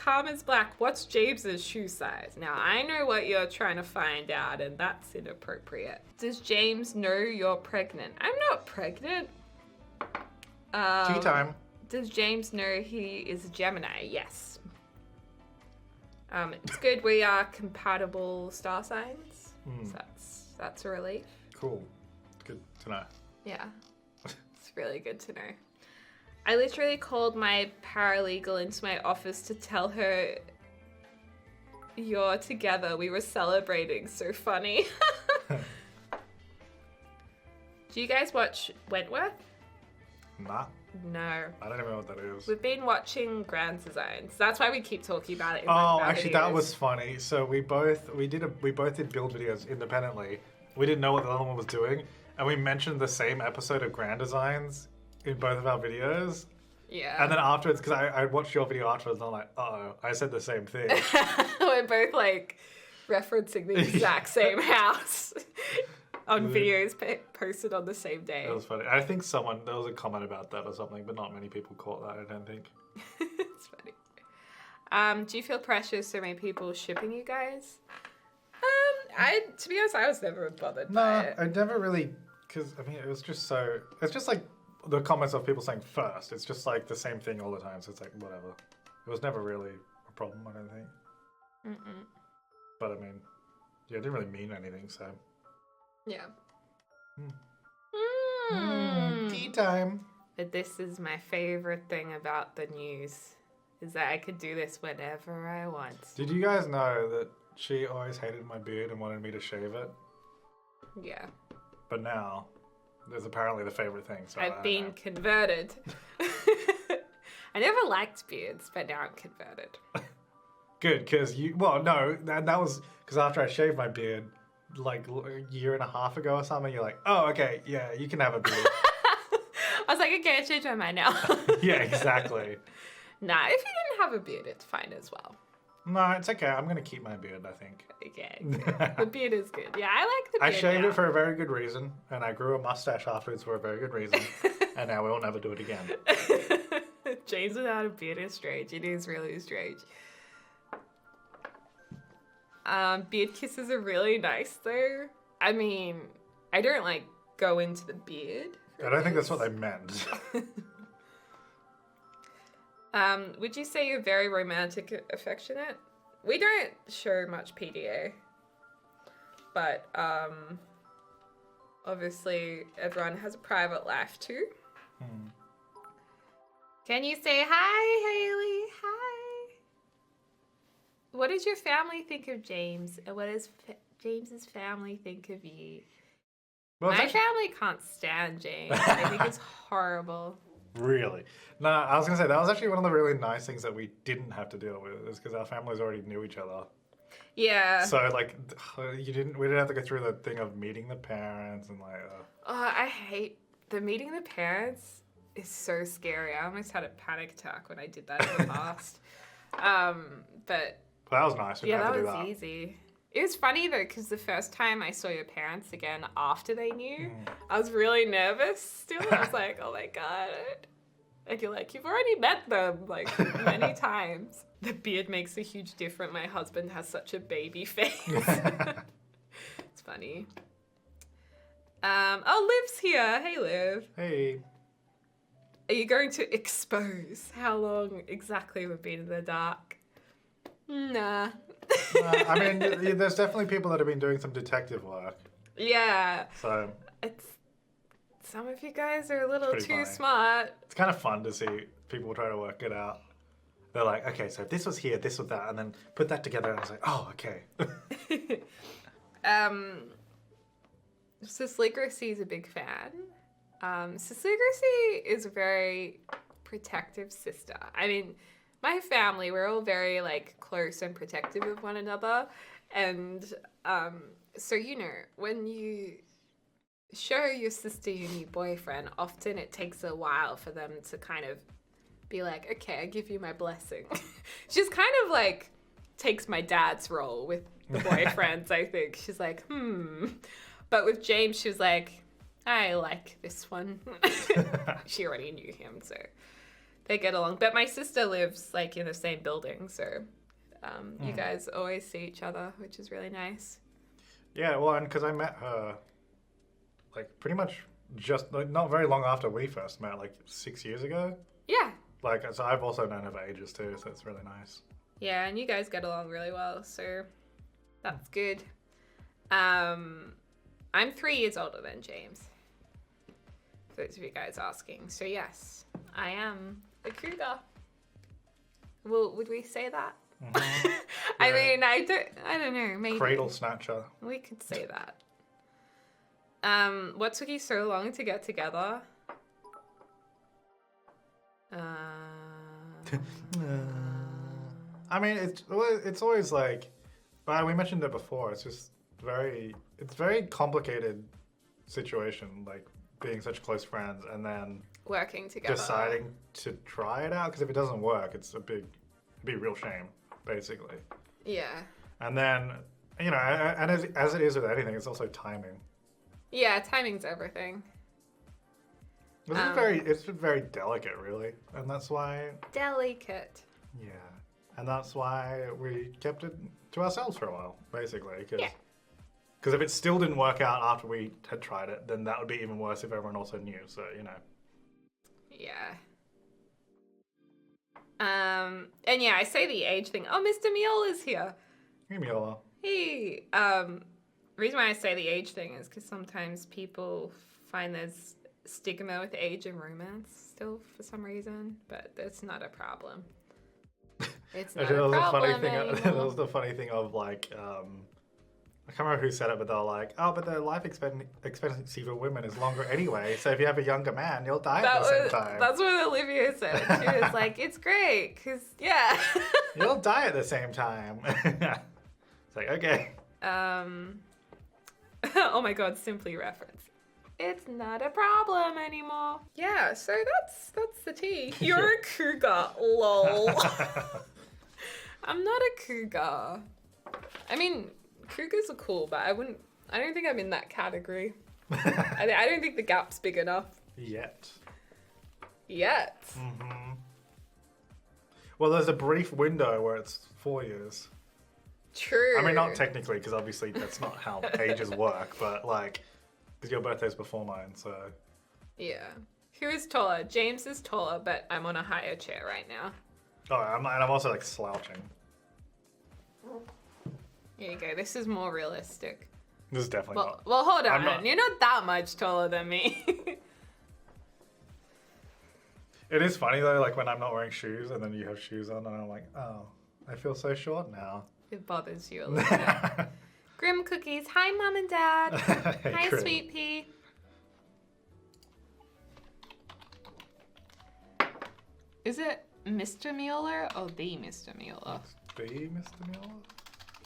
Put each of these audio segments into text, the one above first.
calm as black. What's James's shoe size? Now, I know what you're trying to find out, and that's inappropriate. Does James know you're pregnant? I'm not pregnant. Tea time. Does James know he is a Gemini? Yes. It's good we are compatible star signs. So that's a relief. Cool. Good to know. Yeah. It's really good to know. I literally called my paralegal into my office to tell her you're together. We were celebrating. So funny. Do you guys watch Wentworth? Nah. No. I don't even know what that is. We've been watching Grand Designs. That's why we keep talking about it. Actually, that was funny. So we both did build videos independently. We didn't know what the other one was doing, and we mentioned the same episode of Grand Designs in both of our videos. Yeah. And then afterwards, because I watched your video afterwards, and I'm like, uh-oh, I said the same thing. We're both like referencing the exact same house on videos posted on the same day. That was funny. I think there was a comment about that or something, but not many people caught that, I don't think. It's funny. Do you feel pressure so many people shipping you guys? To be honest, I was never bothered by it. I never really, because, I mean, it's just like the comments of people saying first. It's just like the same thing all the time, so it's like, whatever. It was never really a problem, I don't think. Mm-mm. But, I mean, yeah, it didn't really mean anything, so. Yeah. Tea time. But this is my favorite thing about the news, is that I could do this whenever I want. Did you guys know that she always hated my beard and wanted me to shave it? Yeah. But now, there's apparently the favorite thing, so I've been converted. I never liked beards, but now I'm converted. Good, because that was, because after I shaved my beard, like a year and a half ago or something, you're like, oh, okay, yeah, you can have a beard. I was like, okay, I changed my mind now. Yeah, exactly. Nah, if you didn't have a beard, it's fine as well. No, it's okay. I'm going to keep my beard, I think. Okay. The beard is good. Yeah, I like the beard. I shaved it for a very good reason, and I grew a mustache afterwards for a very good reason, and now we will never do it again. James without a beard is strange. It is really strange. Beard kisses are really nice, though. I mean, I don't, like, go into the beard. I don't think that's what they meant. Would you say you're very romantic, affectionate? We don't show much PDA. But, obviously, everyone has a private life, too. Can you say hi, Haley? Hi. What does your family think of James? And what does James's family think of you? Well, My family can't stand James. I think it's horrible. Really? No, I was going to say, that was actually one of the really nice things that we didn't have to deal with, is because our families already knew each other. Yeah. So, like, we didn't have to go through the thing of meeting the parents and, like... I hate... The meeting the parents is so scary. I almost had a panic attack when I did that in the past. But that was nice. Yeah, that was easy. It was funny, though, because the first time I saw your parents again after they knew, I was really nervous still. I was like, oh, my God. And you're like, you've already met them, like, many times. The beard makes a huge difference. My husband has such a baby face. It's funny. Liv's here. Hey, Liv. Hey. Are you going to expose how long exactly we've been in the dark? Nah. I mean, there's definitely people that have been doing some detective work. Yeah. So. Some of you guys are a little too funny. smart. It's kind of fun to see people try to work it out. They're like, okay, so this was here, this was that, and then put that together, and I was like, oh, okay. Deligracy is a big fan. Deligracy is a very protective sister. I mean, my family, we're all very, like, close and protective of one another. And so, you know, when you show your sister your new boyfriend, often it takes a while for them to kind of be like, okay, I give you my blessing. She's kind of like takes my dad's role with the boyfriends, I think. She's like, But with James, she was like, I like this one. She already knew him, so they get along. But my sister lives like in the same building, so you guys always see each other, which is really nice. Yeah, well, and because I met her, like, pretty much just, like, not very long after we first met, like, 6 years ago. Yeah. Like, so I've also known her for ages, too, so it's really nice. Yeah, and you guys get along really well, so that's good. I'm 3 years older than James. For those of you guys asking. So, yes, I am a cougar. Well, would we say that? Mm-hmm. I Yeah. mean, I don't know, maybe. Cradle snatcher. We could say that. What took you so long to get together? I mean, it's always like, well, we mentioned it before. It's just very complicated situation, like being such close friends and then Working together. deciding to try it out. Because if it doesn't work, it'd be a real shame, basically. Yeah. And then, you know, and as it is with anything, it's also timing. Yeah, timing's everything. It's very delicate, really, and that's why. Delicate. Yeah, and that's why we kept it to ourselves for a while, basically. Because if it still didn't work out after we had tried it, then that would be even worse if everyone also knew. So you know. Yeah. And yeah, I say the age thing. Oh, Mr. Miola's here. Hey, Miola. Hey. Reason why I say the age thing is because sometimes people find there's stigma with age and romance still for some reason, but that's not a problem. It's not a problem anymore. That was the funny thing of like, I can't remember who said it, but they were like, oh, but the life expectancy for women is longer anyway, so if you have a younger man, you'll die at the same time. That's what Olivia said. She was like, it's great, because, yeah. You'll die at the same time. It's like, okay. Oh my god, simply reference. It's not a problem anymore. Yeah, so that's the tea. You're a cougar, lol. I'm not a cougar. I mean, cougars are cool, but I don't think I'm in that category. I don't think the gap's big enough. Yet. Mm-hmm. Well, there's a brief window where it's 4 years. True. I mean, not technically, because obviously that's not how ages work, but like, because your birthday's before mine, so. Yeah. Who is taller? James is taller, but I'm on a higher chair right now. Oh, and I'm also like slouching. Here you go. This is more realistic. This is definitely not. Well, hold on. not- You're not that much taller than me. It is funny though, like when I'm not wearing shoes and then you have shoes on, and I'm like, oh, I feel so short now. It bothers you a little bit. Grim Cookies. Hi, Mum and Dad. Hey, Hi, Grim. Sweet Pea. Is it Mr. Mueller or the Mr. Mueller? B, Mr. Miola?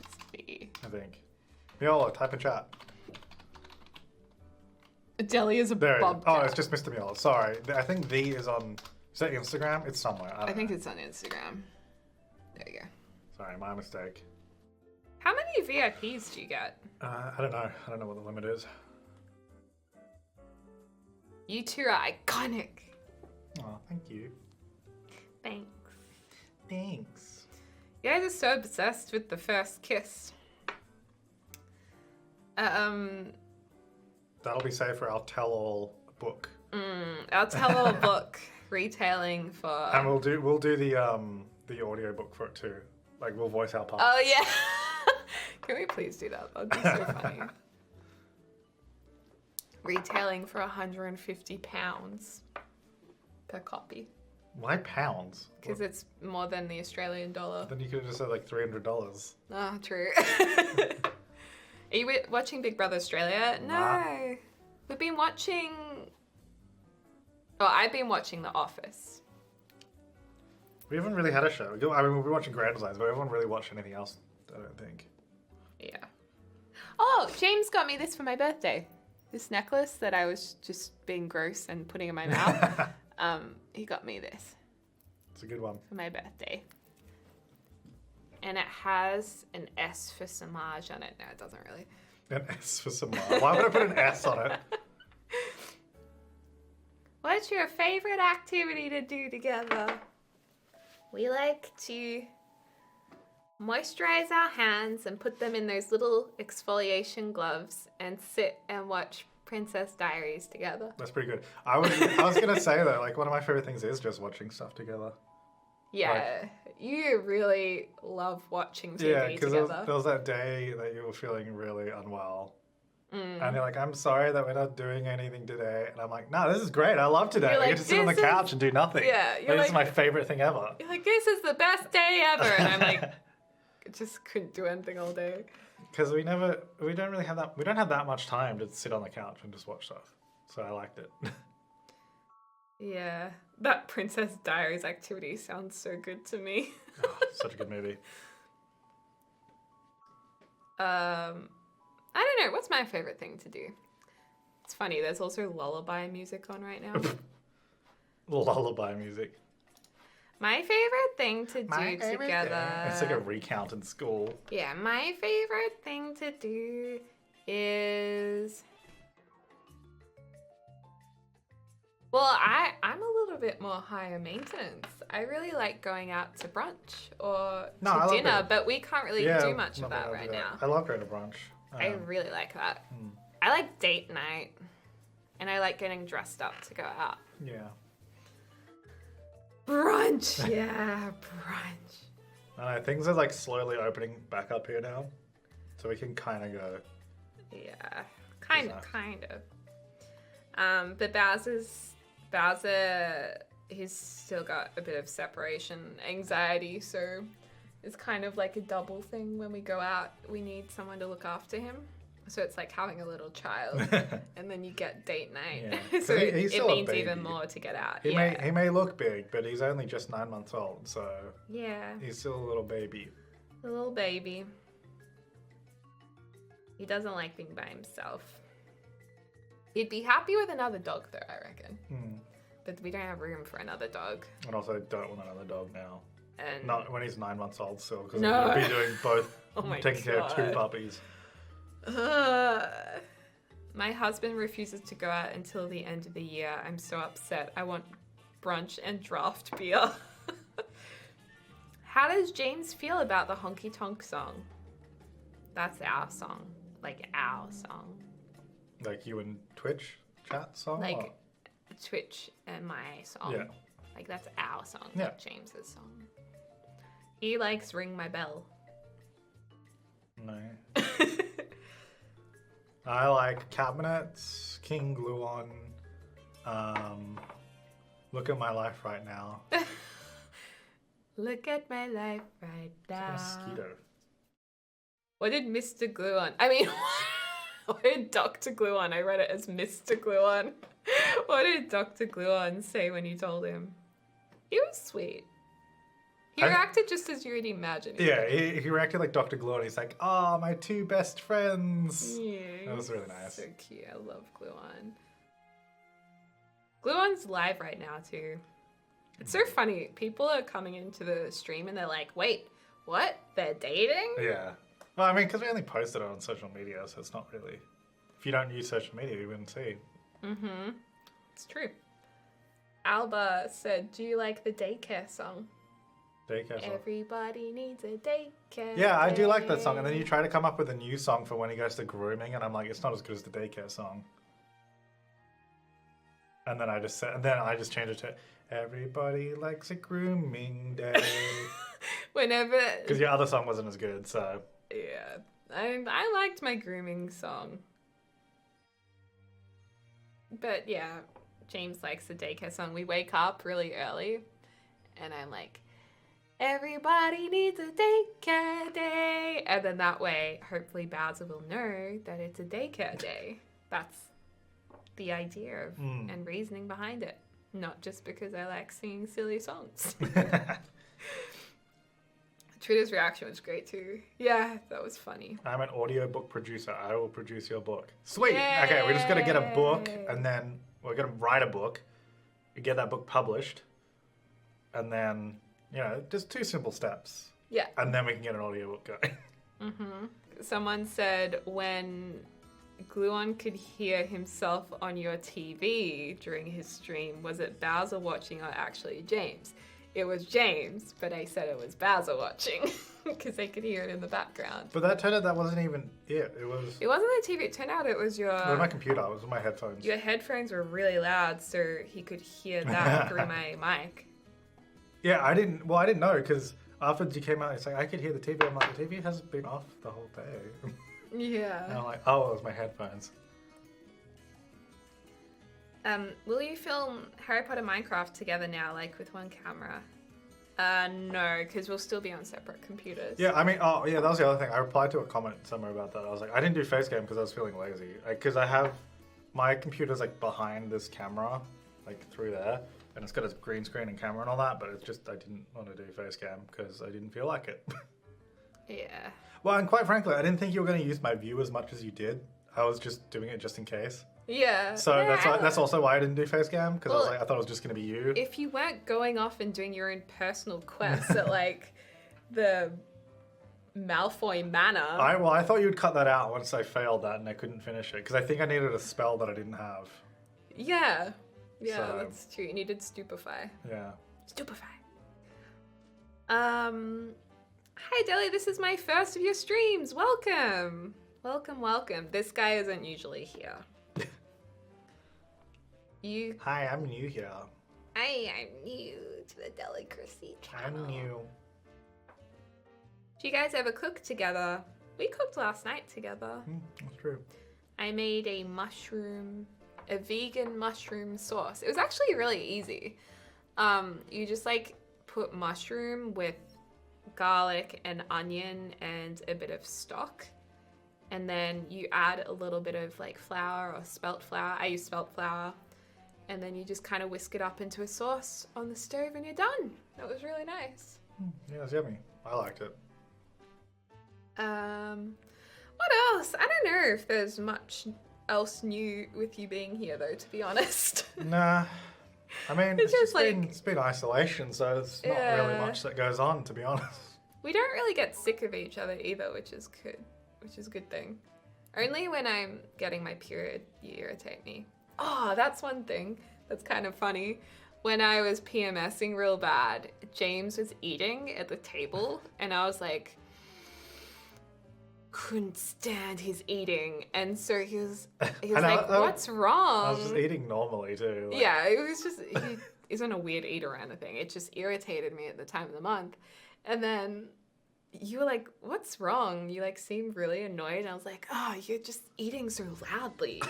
It's the. I think. Miola, type in chat. Deli is a There it is. bobcat. Oh, it's just Mr. Miola. Sorry. I think the is on. Is that Instagram? It's somewhere. I think know. it's on Instagram. There you go. Sorry, my mistake. How many VIPs do you get? I don't know. I don't know what the limit is. You two are iconic. Oh, thank you. Thanks. Thanks. You guys are so obsessed with the first kiss. That'll be saved for our tell-all book. Our tell-all book retailing for. And we'll do the audio book for it too. Like we'll voice our parts. Oh yeah. Can we please do that? That'd be so funny. Retailing for £150 per copy. Why pounds? Because it's more than the Australian dollar. Then you could have just said like $300. Oh, true. Are you watching Big Brother Australia? No. Nah. We've been watching. Oh, I've been watching The Office. We haven't really had a show. I mean, we've been watching Grand Designs, but we haven't really watched anything else, I don't think. Yeah. Oh, James got me this for my birthday. This necklace that I was just being gross and putting in my mouth. He got me this It's a good one. for my birthday. And it has an S for Samaj on it. No, it doesn't really. An S for Samar. Why would I put an S on it? What? What's your favorite activity to do together? We like to moisturize our hands and put them in those little exfoliation gloves and sit and watch Princess Diaries together. That's pretty good. I was gonna say though, like one of my favorite things is just watching stuff together. Yeah, you really love watching TV Yeah, because together. there was that day that you were feeling really unwell. And you're like, I'm sorry that we're not doing anything today. And I'm like, no, this is great. I love today. You're We like, get to sit on the "This is-" couch and do nothing. Yeah, Like, you're this is like- my favorite thing ever. You're like, this is the best day ever. And I'm like, I just couldn't do anything all day. Because we don't have that much time to sit on the couch and just watch stuff. So I liked it. Yeah, that Princess Diaries activity sounds so good to me. Oh, such a good movie. I don't know. What's my favorite thing to do? It's funny. There's also lullaby music on right now. Lullaby music. My favorite thing to do together. It's like a recount in school. Yeah, my favorite thing to do is. Well, I'm a little bit more higher maintenance. I really like going out to brunch or No, I love dinner, it. but we can't really do much of not that bad, right yeah. now. I love going to brunch. I really like that. I like date night, and I like getting dressed up to go out. Yeah. Brunch, yeah, brunch. I know, things are like slowly opening back up here now. So we can kind of go. Yeah, kind Nice. of. But Bowser, he's still got a bit of separation anxiety, so it's kind of like a double thing. When we go out, we need someone to look after him. So it's like having a little child, and then you get date night. Yeah. So He's it still a means even baby. more to get out. He may look big, but he's only just 9 months old, so Yeah, he's still a little baby. a little baby. He doesn't like being by himself. He'd be happy with another dog, though, I reckon. But we don't have room for another dog. And also, don't want another dog now. And Not when he's 9 months old still, because No. we'll be doing both, Oh my taking care of 2 God. puppies. My husband refuses to go out until the end of the year. I'm so upset. I want brunch and draft beer. How does James feel about the honky tonk song? That's our song. Like our song. Like you and Twitch chat song? Like or- Twitch and my song. Yeah. Like that's our song, Yeah. not James's song. He likes Ring My Bell. No. I like Cabinets, King Gluon, Look at My Life Right Now. Look at my life right now. Mosquito. What did Mr. Gluon? I mean, what did Dr. Gluon? I read it as Mr. Gluon. What did Dr. Gluon say when you told him? He was sweet. He reacted just as you would imagine. Yeah, he reacted like Dr. Gluon. He's like, oh, my 2 best friends. Yeah, That was really nice. So cute. I love Gluon. Gluon's live right now too. It's so funny. People are coming into the stream and they're like, wait, what? They're dating? Yeah. Well, I mean, because we only posted it on social media, so it's not really... If you don't use social media, you wouldn't see. Mm-hmm. It's true. Alba said, do you like the daycare song? Daycare song. Everybody needs a daycare. Yeah, I do like that song. day. And then you try to come up with a new song for when he goes to grooming, and I'm like, it's not as good as the daycare song. And then I just changed it to Everybody Likes a Grooming Day. Whenever. Because your other song wasn't as good, so. Yeah. I liked my grooming song. But yeah, James likes the daycare song. We wake up really early, and I'm like, everybody needs a daycare day. And then that way, hopefully Bowser will know that it's a daycare day. That's the idea of, and reasoning behind it. Not just because I like singing silly songs. Trita's reaction was great too. Yeah, that was funny. I'm an audiobook producer. I will produce your book. Sweet. Okay, we're just going to get a book, and then we're going to write a book, get that book published, and then, just 2 simple steps. Yeah. And then we can get an audiobook going. Someone said when Gluon could hear himself on your TV during his stream. Was it Bowser watching or actually James? It was James, but I said it was Bowser watching because they could hear it in the background. But that turned out that wasn't even it. It was... It wasn't the TV. It turned out it was your... It was my computer. It was my headphones. Your headphones were really loud, so he could hear that through my mic. Yeah, I didn't know because after you came out, it's like, I could hear the TV. I'm like, the TV hasn't been off the whole day. Yeah. And I'm like, oh, it was my headphones. Will you film Harry Potter Minecraft together now, like with one camera? No, because we'll still be on separate computers. Yeah, I mean, oh, yeah, that was the other thing. I replied to a comment somewhere about that. I was like, I didn't do face cam because I was feeling lazy. Because I have my computer's like behind this camera, like through there, and it's got a green screen and camera and all that, but it's just, I didn't want to do face cam because I didn't feel like it. Yeah. Well, and quite frankly, I didn't think you were going to use my view as much as you did. I was just doing it just in case. Yeah. So yeah, that's also why I didn't do face cam, because I was like, I thought it was just going to be you. If you weren't going off and doing your own personal quests at like the Malfoy Manor. I thought you'd cut that out once I failed that and I couldn't finish it, because I think I needed a spell that I didn't have. Yeah. Yeah, So- that's true. You needed Stupefy. Yeah. Stupefy. Hi Deli, this is my first of your streams. Welcome. Welcome, welcome. This guy isn't usually here. Hi, I'm new here. I am new to the Deligracy channel. I'm new. Do you guys ever cook together? We cooked last night together. That's true. I made a vegan mushroom sauce. It was actually really easy. You just like put mushroom with garlic and onion and a bit of stock. And then you add a little bit of like flour or spelt flour. I use spelt flour. And then you just kind of whisk it up into a sauce on the stove and you're done. That was really nice. Yeah, it's yummy. I liked it. What else? I don't know if there's much else new with you being here though, to be honest. Nah. I mean, It's just it's been isolation, so it's not really much that goes on, to be honest. We don't really get sick of each other either, which is good. Which is a good thing. Only when I'm getting my period, you irritate me. Oh, that's one thing that's kind of funny. When I was PMSing real bad, James was eating at the table, and I was like, couldn't stand his eating. And so he was like, what's wrong? I was just eating normally too. Like... Yeah, it was just, he isn't a weird eater or anything. It just irritated me at the time of the month. And then you were like, what's wrong? You like seemed really annoyed. And I was like, oh, you're just eating so loudly.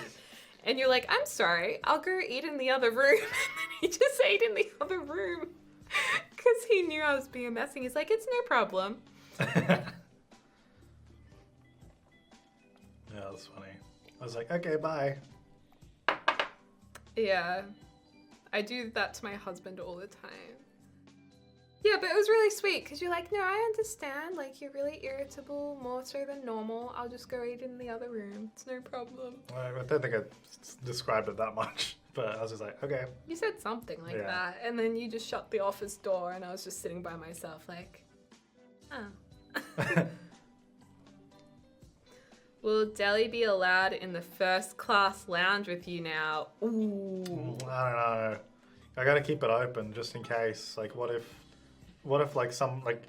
And you're like, I'm sorry, I'll go eat in the other room. And then he just ate in the other room because he knew I was PMSing. He's like, it's no problem. Yeah, that's funny. I was like, okay, bye. Yeah, I do that to my husband all the time. Yeah, but it was really sweet because you're like, no, I understand. Like, you're really irritable, more so than normal. I'll just go eat in the other room. It's no problem. I don't think I described it that much, but I was just like, okay. You said something like that, and then you just shut the office door, and I was just sitting by myself, like, oh. Will Deli be allowed in the first class lounge with you now? Ooh. I don't know. I gotta keep it open just in case. Like, what if like some, like,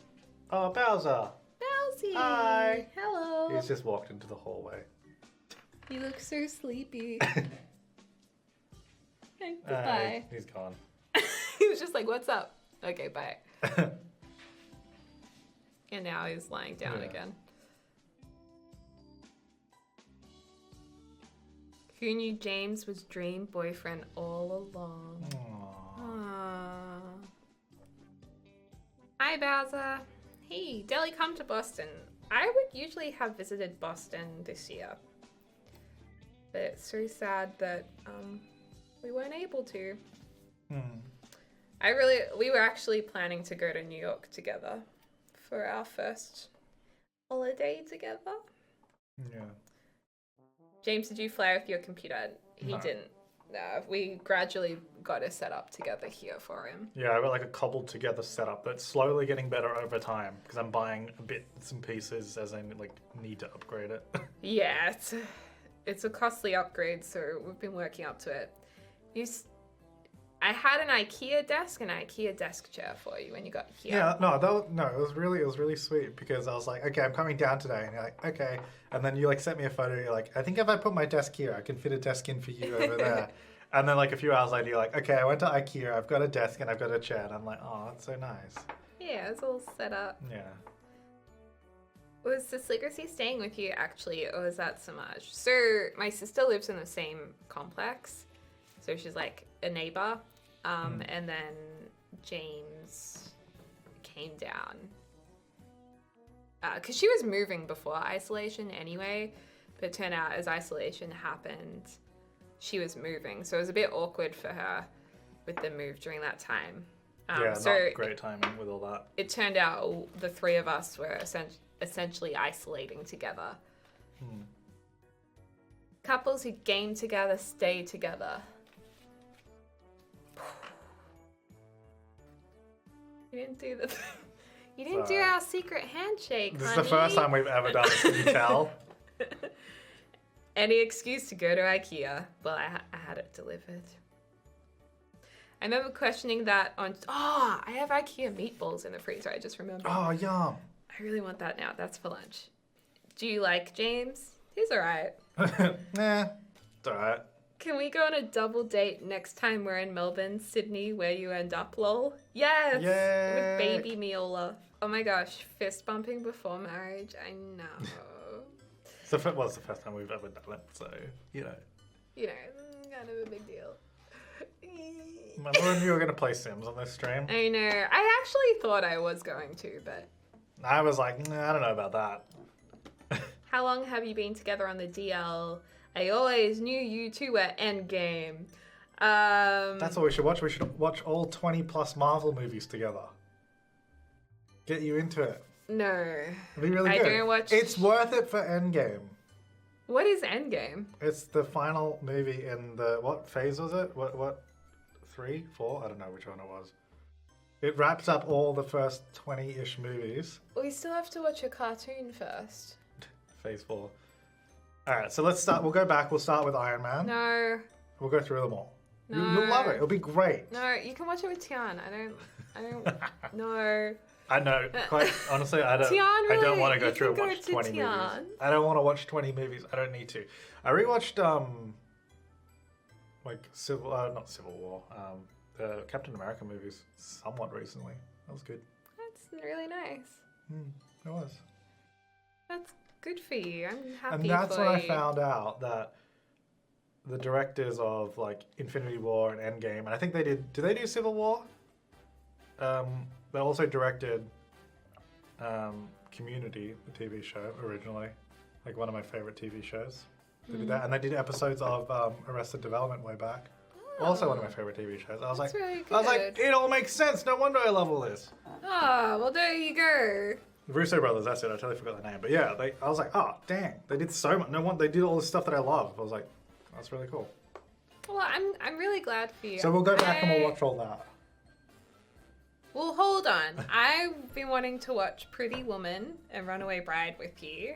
oh, Bowser. Bowsy. Hi. Hello. He's just walked into the hallway. You look so sleepy. Okay, goodbye. He's gone. He was just like, what's up? Okay, bye. And now he's lying down again. Who knew James was dream boyfriend all along? Aww. Hi, Bowser. Hey, Deli, come to Boston. I would usually have visited Boston this year. But it's so sad that we weren't able to. We were actually planning to go to New York together for our first holiday together. Yeah. James, did you fly with your computer? He didn't. No, we gradually got a setup together here for him. Yeah, I got like a cobbled together setup that's slowly getting better over time because I'm buying bits and pieces as I like need to upgrade it. Yeah, It's a costly upgrade, so we've been working up to it. I had an IKEA desk and an IKEA desk chair for you when you got here. Yeah, it was really sweet because I was like, okay, I'm coming down today, and you're like, okay, and then you like sent me a photo. You're like, I think if I put my desk here, I can fit a desk in for you over there. And then like a few hours later, you're like, okay, I went to IKEA. I've got a desk and I've got a chair, and I'm like, oh, that's so nice. Yeah, it's all set up. Yeah. Was the Deligracy staying with you actually, or was that Samaj? So my sister lives in the same complex, so she's like a neighbor. And then James came down because she was moving before isolation anyway, but it turned out as isolation happened, she was moving, so it was a bit awkward for her with the move during that time. So not great timing with all that. It turned out the three of us were essentially isolating together. Couples who game together stay together. You didn't do the. You didn't do our secret handshake. This honey. is the first time we've ever done this. Can you tell? Any excuse to go to IKEA. Well, I had it delivered. I remember questioning that on. Oh, I have IKEA meatballs in the freezer. I just remembered. Oh, yum. I really want that now. That's for lunch. Do you like James? He's alright. Nah, it's alright. Can we go on a double date next time we're in Melbourne, Sydney, where you end up, lol? Yes! Yay! With baby Miola. Oh my gosh, fist bumping before marriage? I know. It's the first time we've ever done it, so, you know. You know, kind of a big deal. Remember when you were going to play Sims on this stream? I know. I actually thought I was going to, but... I was like, nah, I don't know about that. How long have you been together on the DL? I always knew you two were endgame. That's what we should watch. We should watch all 20 plus Marvel movies together. Get you into it. No. It'd be really good. I don't watch... It's worth it for Endgame. What is Endgame? It's the final movie in the... What phase was it? What? 3? 4? I don't know which one it was. It wraps up all the first 20-ish movies. We still have to watch a cartoon first. Phase 4. Alright, so let's start. We'll go back. We'll start with Iron Man. No. We'll go through them all. No. You'll love it. It'll be great. No, you can watch it with Tian. I don't, no. I know. Quite honestly, I don't. Tian, really? I don't want to go You through can and watch go to 20 Tian. movies. I don't want to watch 20 movies. I don't need to. I rewatched not Civil War. The Captain America movies somewhat recently. That was good. That's really nice. It was. That's good for you. I'm happy And that's for when you. I found out that the directors of like Infinity War and Endgame, and I think they did they do Civil War? They also directed Community, the TV show originally, like one of my favorite TV shows. They did that, and they did episodes of Arrested Development way back. Also one of my favorite TV shows. I was like, really I was like, good. it all makes sense. No wonder I love all this. Oh, well, there you go. Russo brothers, that's it. I totally forgot the name, but yeah, I was like, oh dang, they did so much. They did all this stuff that I love. I was like, that's really cool. Well, I'm really glad for you. So we'll go back and we'll watch all that. Well, hold on. I've been wanting to watch Pretty Woman and Runaway Bride with you.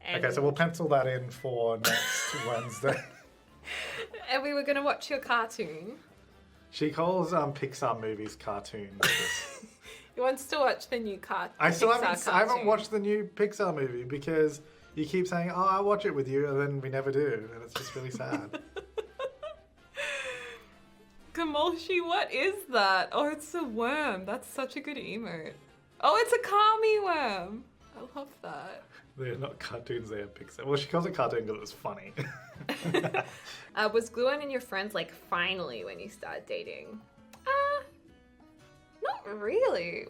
And, Okay, so we'll pencil that in for next Wednesday. and we were going to watch your cartoon. She calls Pixar movies cartoons. He wants to watch the new I Pixar haven't watched the new Pixar movie because you keep saying, oh, I'll watch it with you, and then we never do, and it's just really sad. Kamoshi, what is that? Oh, it's a worm. That's such a good emote. Oh, it's a Kami worm. I love that. They're not cartoons, they are Pixar. Well, she calls it cartoon because it's funny. Was Gluon and your friends like finally when you started dating? Not really.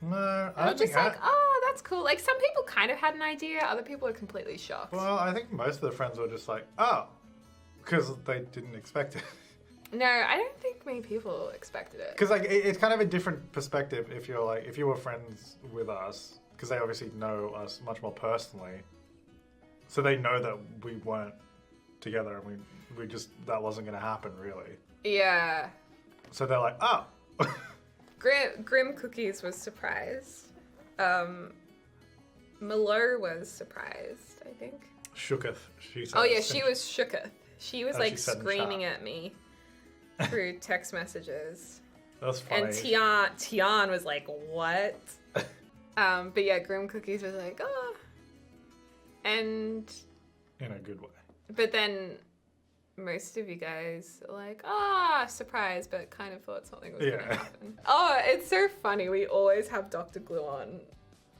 No, I I don't was just think like, oh, that's cool. Like some people kind of had an idea, other people are completely shocked. Well, I think most of the friends were just like, oh, because they didn't expect it. No, I don't think many people expected it. Because like it's kind of a different perspective if you were friends with us, because they obviously know us much more personally, so they know that we weren't together and we just that wasn't going to happen really. Yeah. So they're like, oh. Grim Cookies was surprised. Malo was surprised, I think. Shooketh, she said. Oh yeah, she was shooketh. She was As like she said in screaming chat. at me through text messages. That's funny. And Tian was like, what? But yeah, Grim Cookies was like, oh. And... In a good way. But then most of you guys are like, surprise, but kind of thought something was going to happen. Oh, it's so funny. We always have Dr. Glue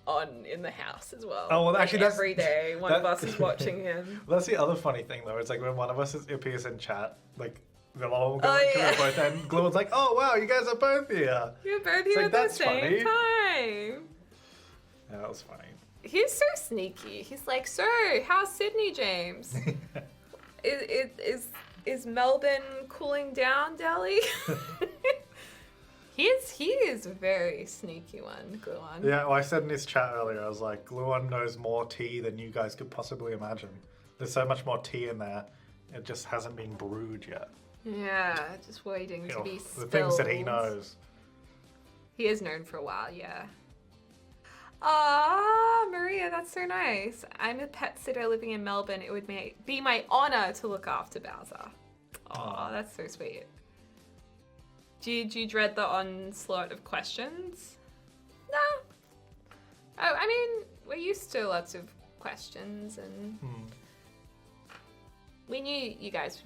on in the house as well. Oh, well, like actually, that's... every day, one of us is watching him. That's the other funny thing, though. It's like when one of us appears in chat, like, they'll all go both, and Glue's like, oh, wow, you guys are both here. You're both here at the same funny. time. Yeah, that was funny. He's so sneaky. He's like, so, how's Sydney, James? Is Melbourne cooling down, Delhi? He is a very sneaky one, Gluon. Yeah, well, I said in his chat earlier, I was like, Gluon knows more tea than you guys could possibly imagine. There's so much more tea in there, it just hasn't been brewed yet. Yeah, just waiting to be spilled. The things that he knows. He is known for a while, yeah. Ah, Maria, that's so nice. I'm a pet sitter living in Melbourne. It would be my honor to look after Bowser. Aw, that's so sweet. Do you dread the onslaught of questions? No. Oh, I mean, we're used to lots of questions, and we knew you guys,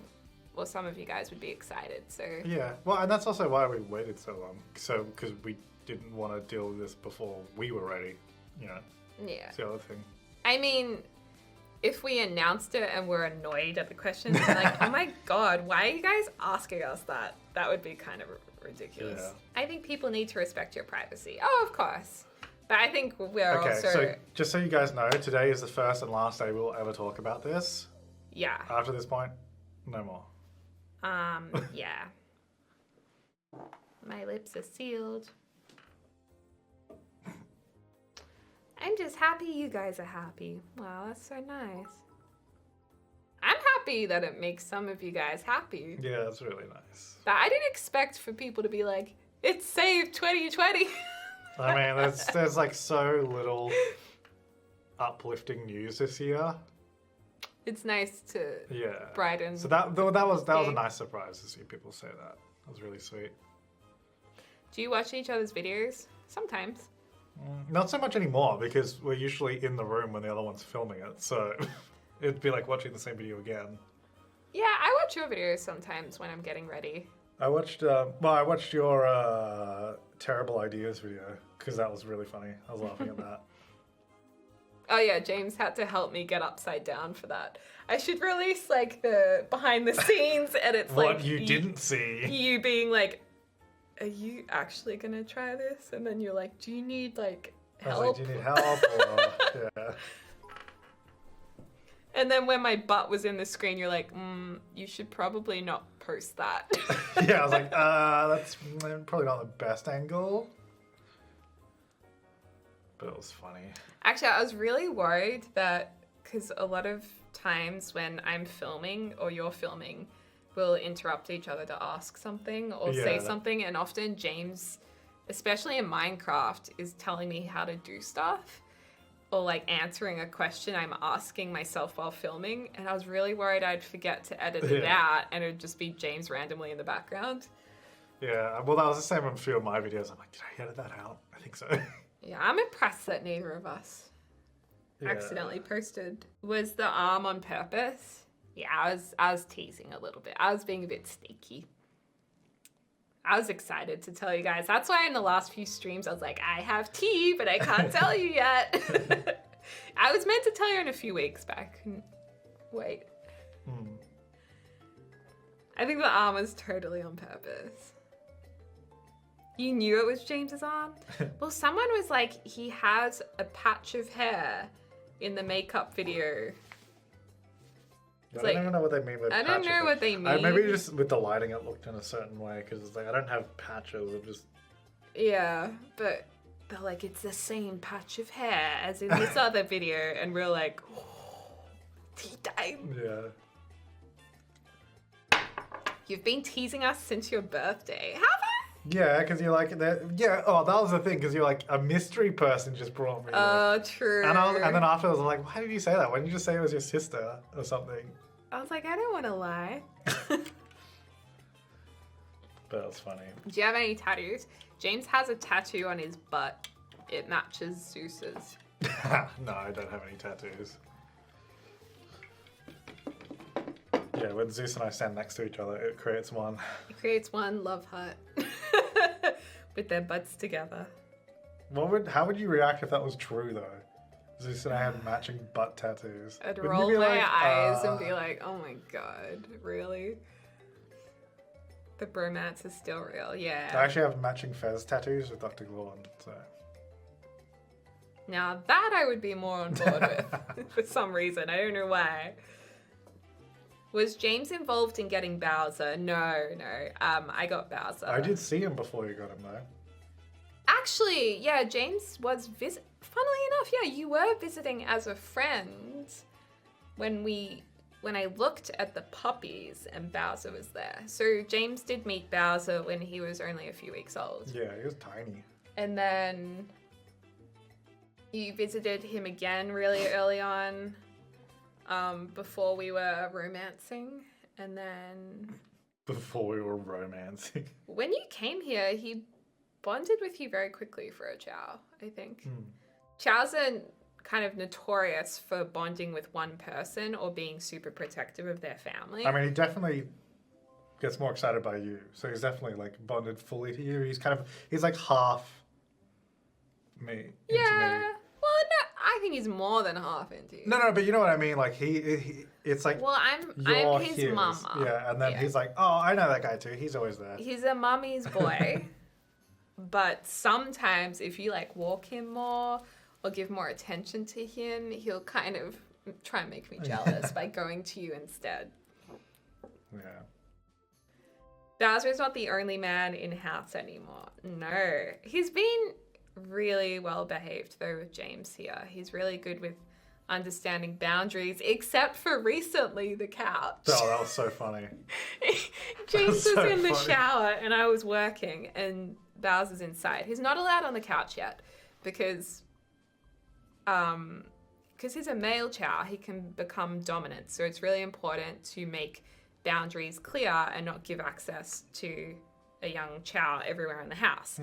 well, some of you guys would be excited, so... Yeah, well, and that's also why we waited so long. So, because we didn't want to deal with this before we were ready, you know? Yeah. That's the other thing. I mean, if we announced it and we're annoyed at the questions, like, oh my god, why are you guys asking us that? That would be kind of ridiculous. Yeah. I think people need to respect your privacy. Oh, of course. But I think we're also... so just so you guys know, today is the first and last day we'll ever talk about this. Yeah. After this point, no more. Yeah. My lips are sealed. I'm just happy you guys are happy. Wow, that's so nice. I'm happy that it makes some of you guys happy. Yeah, that's really nice. But I didn't expect for people to be like, it's saved 2020. I mean, there's like so little uplifting news this year. It's nice to brighten. So that was a nice surprise to see people say that. That was really sweet. Do you watch each other's videos? Sometimes. Not so much anymore because we're usually in the room when the other one's filming it. So it'd be like watching the same video again. Yeah, I watch your videos sometimes when I'm getting ready. I watched your terrible ideas video because that was really funny. I was laughing at that. Oh yeah, James had to help me get upside down for that. I should release like the behind the scenes edits. What you didn't see. You being like, are you actually gonna try this? And then you're like, do you need like help? I was like, do you need help? Or, yeah. And then when my butt was in the screen, you're like, you should probably not post that. Yeah, I was like, that's probably not the best angle. But it was funny. Actually, I was really worried that, because a lot of times when I'm filming or you're filming, we'll interrupt each other to ask something or say something. And often James, especially in Minecraft, is telling me how to do stuff. Or like answering a question I'm asking myself while filming. And I was really worried I'd forget to edit it out and it would just be James randomly in the background. Yeah, well, that was the same on a few of my videos. I'm like, did I edit that out? I think so. Yeah, I'm impressed that neither of us accidentally posted. Was the arm on purpose? Yeah, I was teasing a little bit. I was being a bit sneaky. I was excited to tell you guys. That's why in the last few streams I was like, I have tea, but I can't tell you yet. I was meant to tell you in a few weeks, but I couldn't wait. I think the arm was totally on purpose. You knew it was James's arm? Well, someone was like, he has a patch of hair in the makeup video. I don't even know what they mean by patches. I don't know what they mean. Maybe just with the lighting it looked in a certain way, because it's like, I don't have patches, I'm just... Yeah, but they're like, it's the same patch of hair as in this other video, and we're like, oh, tea time. Yeah. You've been teasing us since your birthday. Have I? Yeah, because you're like, yeah, oh, that was the thing, because you're like, a mystery person just brought me this. Oh, true. And then afterwards, I was like, why did you say that? Why didn't you just say it was your sister or something? I was like, I don't want to lie. But that's funny. Do you have any tattoos? James has a tattoo on his butt. It matches Zeus's. No, I don't have any tattoos. Yeah, when Zeus and I stand next to each other, it creates one. It creates one love heart. With their butts together. How would you react if that was true, though? Zeus and I had matching butt tattoos. I'd Wouldn't roll you my be like, eyes and be like, oh my god, really? The bromance is still real, yeah. I actually have matching fez tattoos with Dr. Gordon, so... Now that I would be more on board with, for some reason. I don't know why. Was James involved in getting Bowser? No. I got Bowser. I did see him before you got him, though. Actually, yeah, James was funnily enough, yeah, you were visiting as a friend when I looked at the puppies and Bowser was there. So James did meet Bowser when he was only a few weeks old. Yeah, he was tiny. And then you visited him again really early on, before we were romancing. And then... Before we were romancing. When you came here, he bonded with you very quickly for a chow, I think. Chows are kind of notorious for bonding with one person or being super protective of their family. I mean, he definitely gets more excited by you. So he's definitely like bonded fully to you. He's like half me. Yeah. Into me. Well, no, I think he's more than half into you. No, but you know what I mean? Like it's like well, I'm his mama. Yeah, and then he's like, oh, I know that guy too. He's always there. He's a mummy's boy. But sometimes if you like walk him more or give more attention to him, he'll kind of try and make me jealous by going to you instead. Yeah. Bowser is not the only man in house anymore. No. He's been really well behaved though with James here. He's really good with understanding boundaries, except for recently the couch. Oh, that was so funny. James was in the shower and I was working and Bowser's inside. He's not allowed on the couch yet because he's a male chow, he can become dominant. So it's really important to make boundaries clear and not give access to a young chow everywhere in the house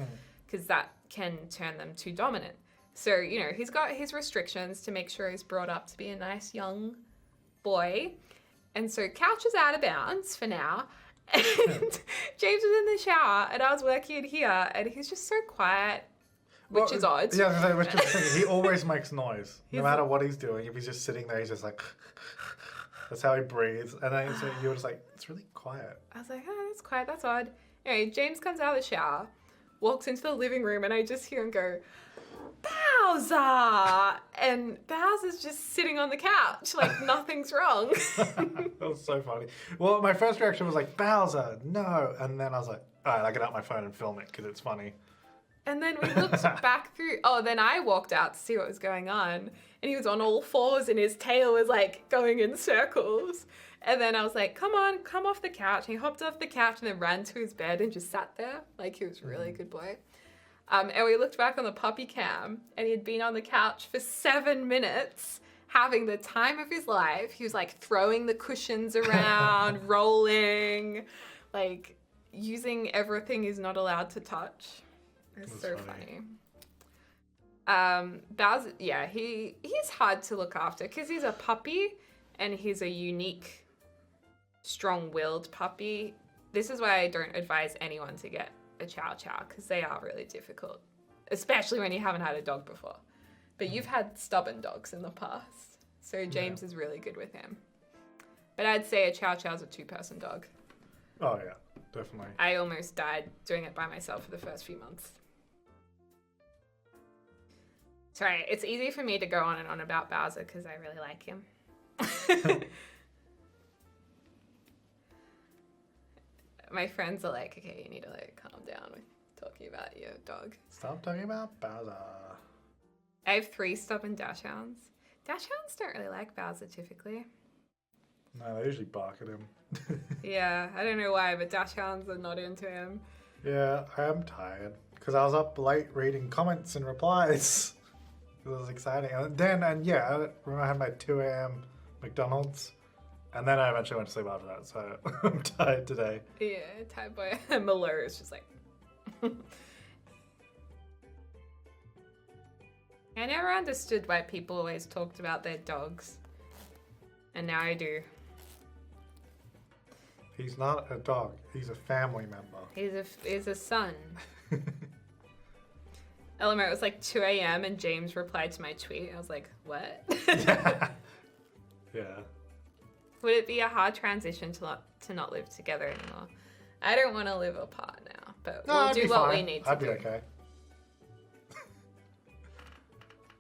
because that can turn them too dominant. So, you know, he's got his restrictions to make sure he's brought up to be a nice young boy. And so couch is out of bounds for now. And James was in the shower and I was working in here and he's just so quiet, which is odd. Yeah, which is he always makes noise. No matter what he's doing. If he's just sitting there, he's just like... That's how he breathes. And then so you were just like, it's really quiet. I was like, oh, that's quiet. That's odd. Anyway, James comes out of the shower, walks into the living room, and I just hear him go, Bowser! And Bowser's just sitting on the couch like nothing's wrong. That was so funny. Well, my first reaction was like, Bowser, no. And then I was like, all right, I'll get out my phone and film it because it's funny. And then we looked back through... Oh, then I walked out to see what was going on. And he was on all fours and his tail was like going in circles. And then I was like, come on, come off the couch. And he hopped off the couch and then ran to his bed and just sat there. Like he was a really good boy. And we looked back on the puppy cam and he had been on the couch for 7 minutes having the time of his life. He was like throwing the cushions around, rolling, like using everything he's not allowed to touch. It's so funny. Bowser, yeah, he's hard to look after because he's a puppy and he's a unique, strong-willed puppy. This is why I don't advise anyone to get a chow chow because they are really difficult, especially when you haven't had a dog before. But you've had stubborn dogs in the past, so James is really good with him. But I'd say a chow chow's a 2-person dog. Oh yeah, definitely. I almost died doing it by myself for the first few months. Sorry, it's easy for me to go on and on about Bowser because I really like him. My friends are like, okay, you need to like calm down with talking about your dog. Stop talking about Bowser. I have 3 stubborn dachshunds. Dachshunds don't really like Bowser typically. No, they usually bark at him. Yeah, I don't know why, but dachshunds are not into him. Yeah, I am tired because I was up late reading comments and replies. It was exciting. And then, I remember I had my 2 a.m. McDonald's, and then I eventually went to sleep after that. So I'm tired today. Yeah, tired boy. Miller is just like. I never understood why people always talked about their dogs, and now I do. He's not a dog. He's a family member. He's a son. Eleanor, it was like 2 a.m. and James replied to my tweet. I was like, what? Yeah. Would it be a hard transition to not live together anymore? I don't want to live apart now, but we'll do what we need to do. I'd be okay.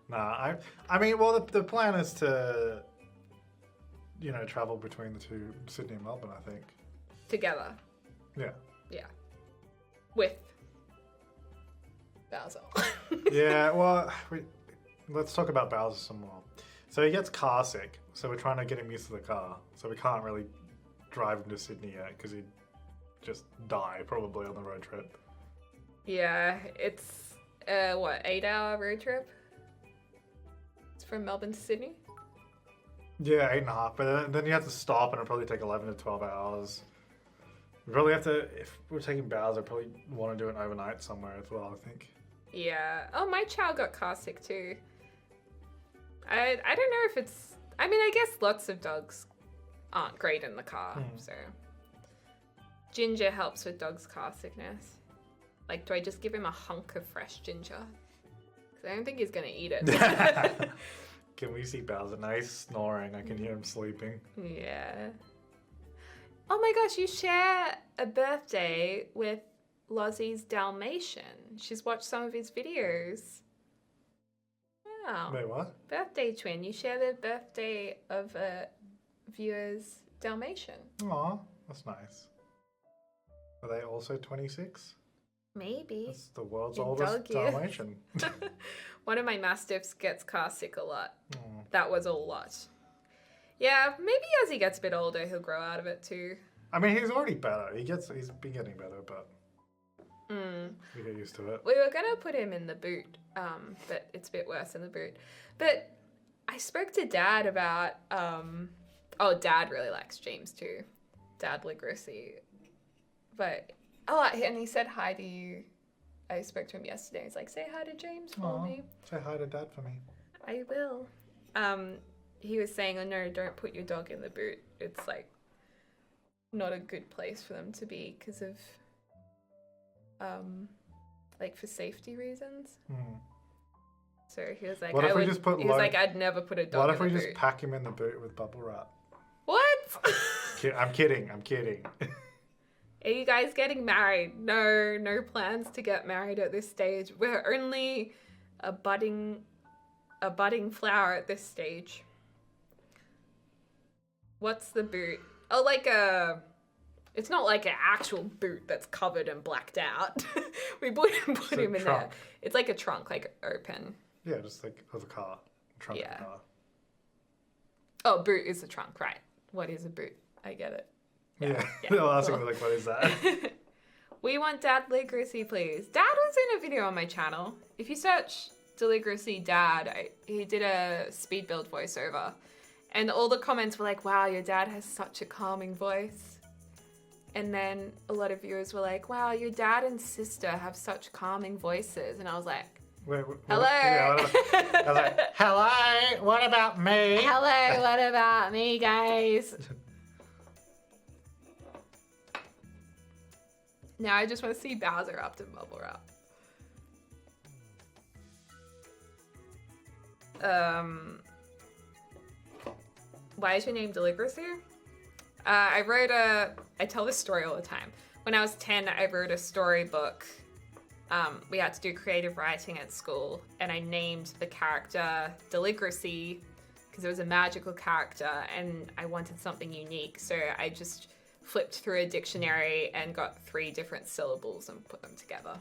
Nah, I mean, well, the plan is to, travel between the two, Sydney and Melbourne, I think. Together. Yeah. Yeah. With Bowser. Yeah, well, let's talk about Bowser some more. So he gets car sick, so we're trying to get him used to the car. So we can't really drive him to Sydney yet, because he'd just die probably on the road trip. Yeah, it's, 8-hour road trip? It's from Melbourne to Sydney? Yeah, 8.5, but then you have to stop and it'll probably take 11 to 12 hours. We probably have to, if we're taking Bowser, probably want to do it overnight somewhere as well, I think. Yeah. Oh, my child got car sick too. I don't know if it's, I mean, I guess lots of dogs aren't great in the car, so. Ginger helps with dogs' car sickness. Like, do I just give him a hunk of fresh ginger? Because I don't think he's going to eat it. Can we see Bowser? Now he's snoring. I can hear him sleeping. Yeah. Oh my gosh, you share a birthday with Lozzie's Dalmatian. She's watched some of his videos. Wow. Wait, what? Birthday twin. You share the birthday of a viewer's Dalmatian. Aw, that's nice. Are they also 26? Maybe. That's the world's In oldest dog years. Dalmatian. One of my mastiffs gets car sick a lot. Oh. That was a lot. Yeah, maybe as he gets a bit older, he'll grow out of it too. I mean, he's already better. He's been getting better, but we get used to it. We were going to put him in the boot, but it's a bit worse in the boot. But I spoke to Dad about, Dad really likes James too. Dad Deligracy. But, and he said hi to you. I spoke to him yesterday. He's like, say hi to James for me. Say hi to Dad for me. I will. He was saying, oh no, don't put your dog in the boot. It's like not a good place for them to be because of for safety reasons. So he was like, I'd never put a dog in the boot. What if we just pack him in the boot with bubble wrap? What? I'm kidding. Are you guys getting married? No plans to get married at this stage. We're only a budding flower at this stage. What's the boot? Oh, it's not like an actual boot that's covered and blacked out. We put him in there. It's like a trunk, like open. Yeah, just like of a car. Trunk of a car. Oh, boot is a trunk, right. What is a boot? I get it. Yeah. They'll ask me, what is that? We want Dad Deligracy, please. Dad was in a video on my channel. If you search Deligracy Dad, he did a speed build voiceover. And all the comments were like, wow, your dad has such a calming voice. And then a lot of viewers were like, wow, your dad and sister have such calming voices. And I was like, hello. I was like, hello, what about me? Hello, what about me, guys? Now I just want to see Bowser up to bubble wrap. Why is your name Deligracy? I tell this story all the time. When I was 10, I wrote a storybook. We had to do creative writing at school, and I named the character Deligracy because it was a magical character, and I wanted something unique. So I just flipped through a dictionary and got 3 different syllables and put them together.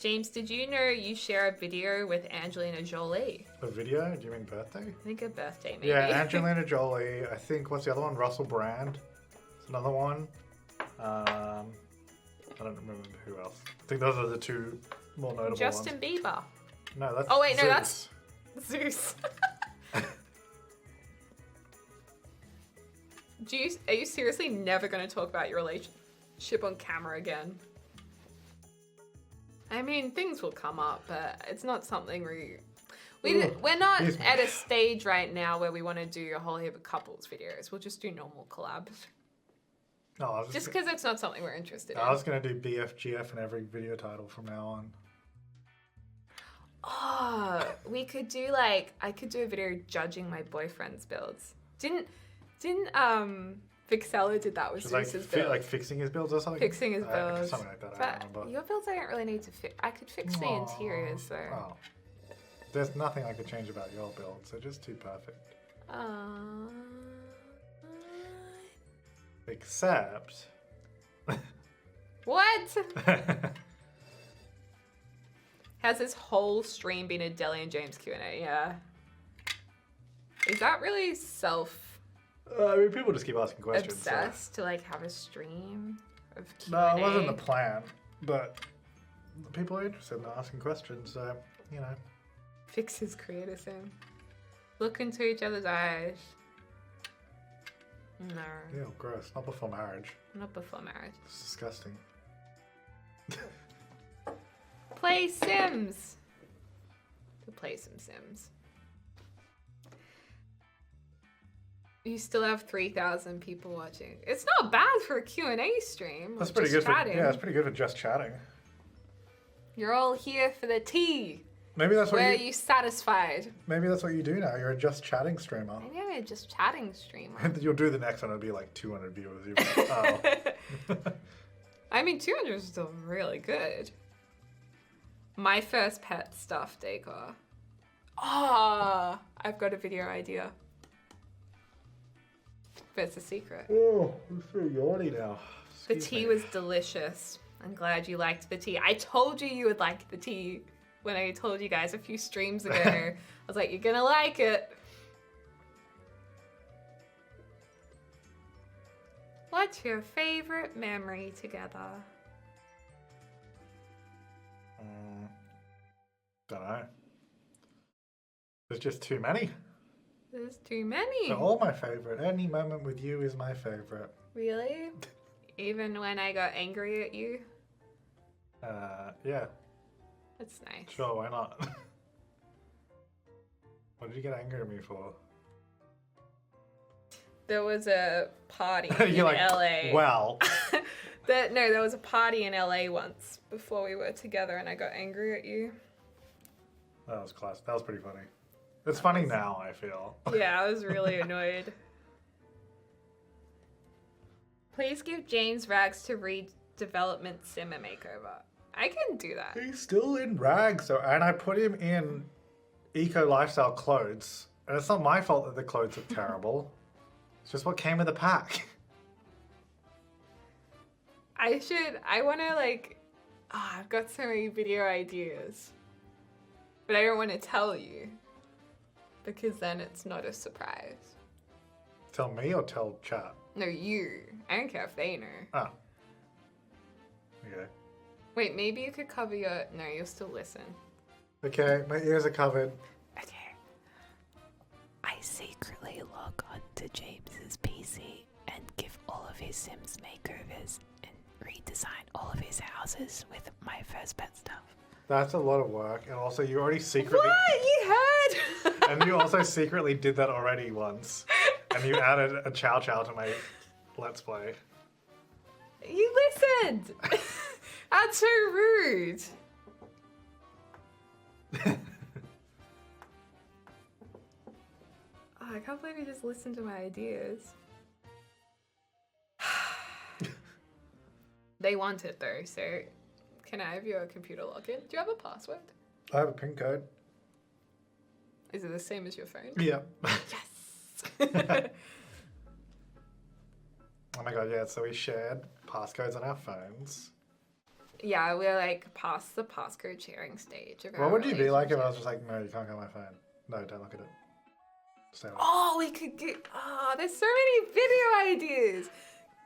James, did you know you share a video with Angelina Jolie? A video? Do you mean birthday? I think a birthday, maybe. Yeah, Angelina Jolie. I think, what's the other one? Russell Brand. It's another one. I don't remember who else. I think those are the two more notable Justin ones. Bieber. No, that's Oh wait, no, Zeus. that's Zeus. Are you seriously never going to talk about your relationship on camera again? I mean, things will come up, but it's not something we're not at a stage right now where we want to do a whole heap of couples videos. We'll just do normal collabs. No, Just because it's not something we're interested in. I was going to do BFGF in every video title from now on. Oh, we could do like, I could do a video judging my boyfriend's builds. Didn't Vixella did that with Zeus's builds. Like fixing his builds or something? Fixing his builds. Something like that, But I don't remember. your builds I don't really need to fix. I could fix the interiors though. Oh. There's nothing I could change about your builds. They're just too perfect. Except... What? Has this whole stream been a Deli and James Q&A? Yeah. Is that really I mean, people just keep asking questions. obsessed to like have a stream of Q&A? No, it wasn't the plan, but people are interested in asking questions, so, you know. Fix his creator sim. Look into each other's eyes. No. Ew, gross. Not before marriage. Not before marriage. It's disgusting. Play Sims. To play some Sims. You still have 3,000 people watching. It's not bad for a Q&A stream. That's pretty good. Chatting. Yeah, it's pretty good for just chatting. You're all here for the tea. Maybe that's what Were you satisfied? Maybe that's what you do now. You're a just chatting streamer. Maybe I'm a just chatting streamer. You'll do the next one. It'll be like 200 viewers. You'll be like, oh. I mean, 200 is still really good. My first pet stuff decor. Ah, I've got a video idea. But it's a secret. Oh, I'm so yawny now. The tea was delicious. I'm glad you liked the tea. I told you would like the tea when I told you guys a few streams ago. I was like, you're gonna like it. What's your favorite memory together? Don't know. There's just too many. There's too many. They're all my favorite. Any moment with you is my favorite. Really? Even when I got angry at you? Yeah. That's nice. Sure, why not? What did you get angry at me for? There was a party in You're like, LA. well. There was a party in LA once before we were together and I got angry at you. That was class. That was pretty funny. It's funny now, I feel. Yeah, I was really annoyed. Please give James rags to redevelopment sim a makeover. I can do that. He's still in rags, though, and I put him in eco lifestyle clothes. And it's not my fault that the clothes are terrible. It's just what came with the pack. I want to I've got so many video ideas. But I don't want to tell you. Because then it's not a surprise. Tell me or tell chat? No, you. I don't care if they know. Oh. Okay. Wait, maybe you could cover your... No, you'll still listen. Okay, my ears are covered. Okay. I secretly log on to James's PC and give all of his Sims makeovers and redesign all of his houses with my first pet stuff. That's a lot of work, and also you already secretly... What? You heard? And you also secretly did that already once. And you added a chow chow to my Let's Play. You listened! That's so rude. Oh, I can't believe you just listened to my ideas. They want it though, so can I have your computer login? Do you have a password? I have a PIN code. Is it the same as your phone? Yeah. Yes! Oh my god, yeah, so we shared passcodes on our phones. Yeah, we're like past the passcode sharing stage of our What would you be like if I was relationship. just like, no, you can't get on my phone? No, don't look at it. Stay away. Oh, we could get... Oh, there's so many video ideas.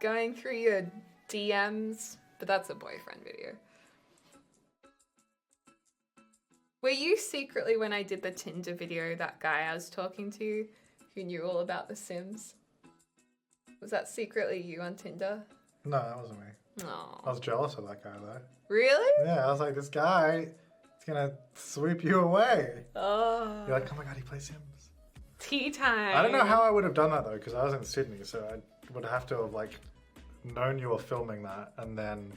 Going through your DMs, but that's a boyfriend video. Were you secretly, when I did the Tinder video, that guy I was talking to who knew all about The Sims? Was that secretly you on Tinder? No, that wasn't me. No. I was jealous of that guy though. Really? Yeah, I was like, this guy is gonna sweep you away. Oh. You're like, oh my god, he plays Sims. Tea time. I don't know how I would have done that though, because I was in Sydney, so I would have to have like known you were filming that and then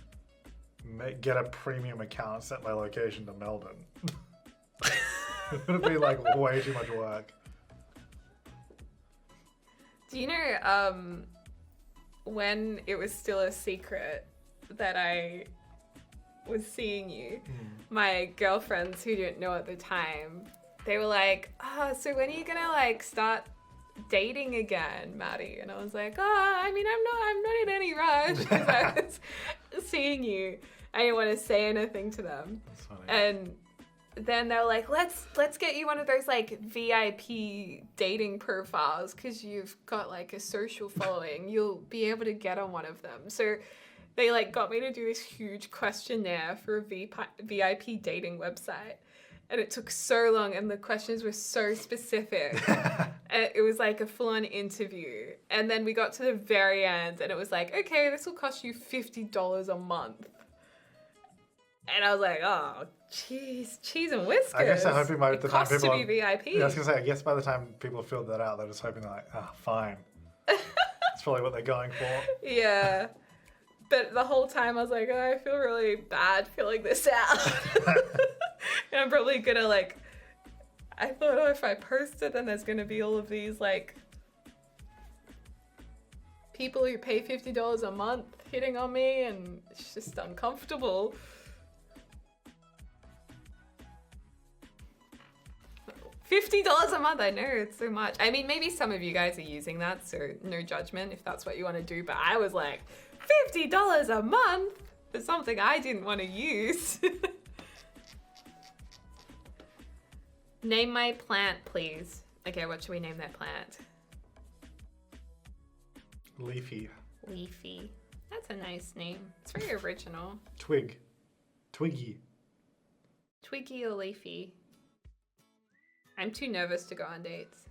get a premium account, set my location to Melbourne. It would be like way too much work. Do you know, when it was still a secret that I was seeing you, my girlfriends who didn't know at the time, they were like, oh, so when are you gonna like start dating again, Maddie? And I was like, oh, I mean, I'm not in any rush because I was seeing you. I didn't want to say anything to them. That's funny. And then they're like, let's get you one of those like VIP dating profiles because you've got like a social following. You'll be able to get on one of them. So they like got me to do this huge questionnaire for a VIP dating website. And it took so long and the questions were so specific. It was like a full-on interview. And then we got to the very end and it was like, okay, this will cost you $50 a month. And I was like, oh, cheese and whiskers. I guess I'm hoping by the time costs people to be VIP. Yeah, I was gonna say, I guess by the time people filled that out, they're just hoping they're like, ah, fine. That's probably what they're going for. Yeah. But the whole time I was like, oh, I feel really bad filling this out. And I'm probably gonna like, I thought, oh, if I post it, then there's gonna be all of these like people who pay $50 a month hitting on me and it's just uncomfortable. $50 a month, I know, it's so much. I mean, maybe some of you guys are using that, so no judgment if that's what you want to do, but I was like, $50 a month for something I didn't want to use. Name my plant, please. Okay, what should we name that plant? Leafy. Leafy. That's a nice name. It's very original. Twig. Twiggy. Twiggy or Leafy? I'm too nervous to go on dates.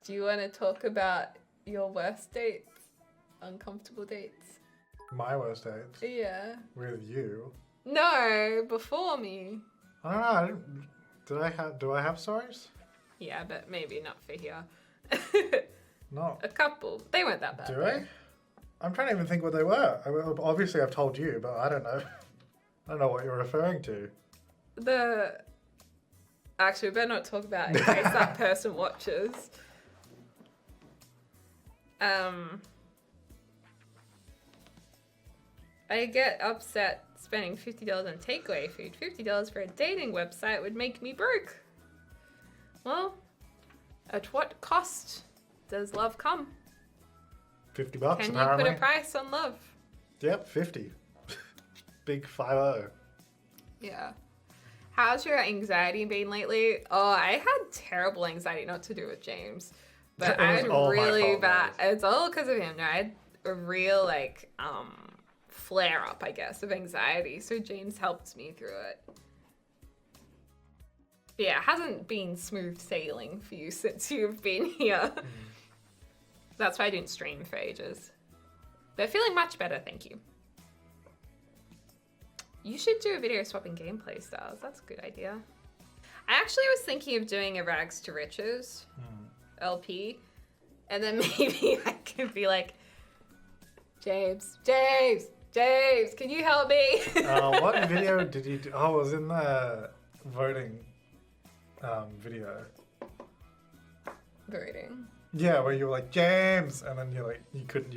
Do you want to talk about your worst dates? Uncomfortable dates? My worst dates. Yeah. With you. No, before me. I don't know. Do I have stories? Yeah, but maybe not for here. No. A couple. They weren't that bad. Do I? I'm trying to even think what they were. Obviously, I've told you, but I don't know. I don't know what you're referring to. Actually, we better not talk about it in case that person watches. I get upset spending $50 on takeaway food. $50 for a dating website would make me broke. Well, at what cost does love come? $50 Can apparently. you put a price on love? Yep, 50. Big 50. Yeah. How's your anxiety been lately? Oh, I had terrible anxiety, not to do with James, but I had really bad. It's all because of him. No, I had a real like flare up, I guess, of anxiety. So James helped me through it. But yeah, it hasn't been smooth sailing for you since you've been here. That's why I didn't stream for ages. But feeling much better, thank you. You should do a video swapping gameplay styles. That's a good idea. I actually was thinking of doing a Rags to Riches LP. And then maybe I could be like, James, can you help me? What video did you do? Oh, it was in the voting video. Voting. Yeah, where you were like, James! And then you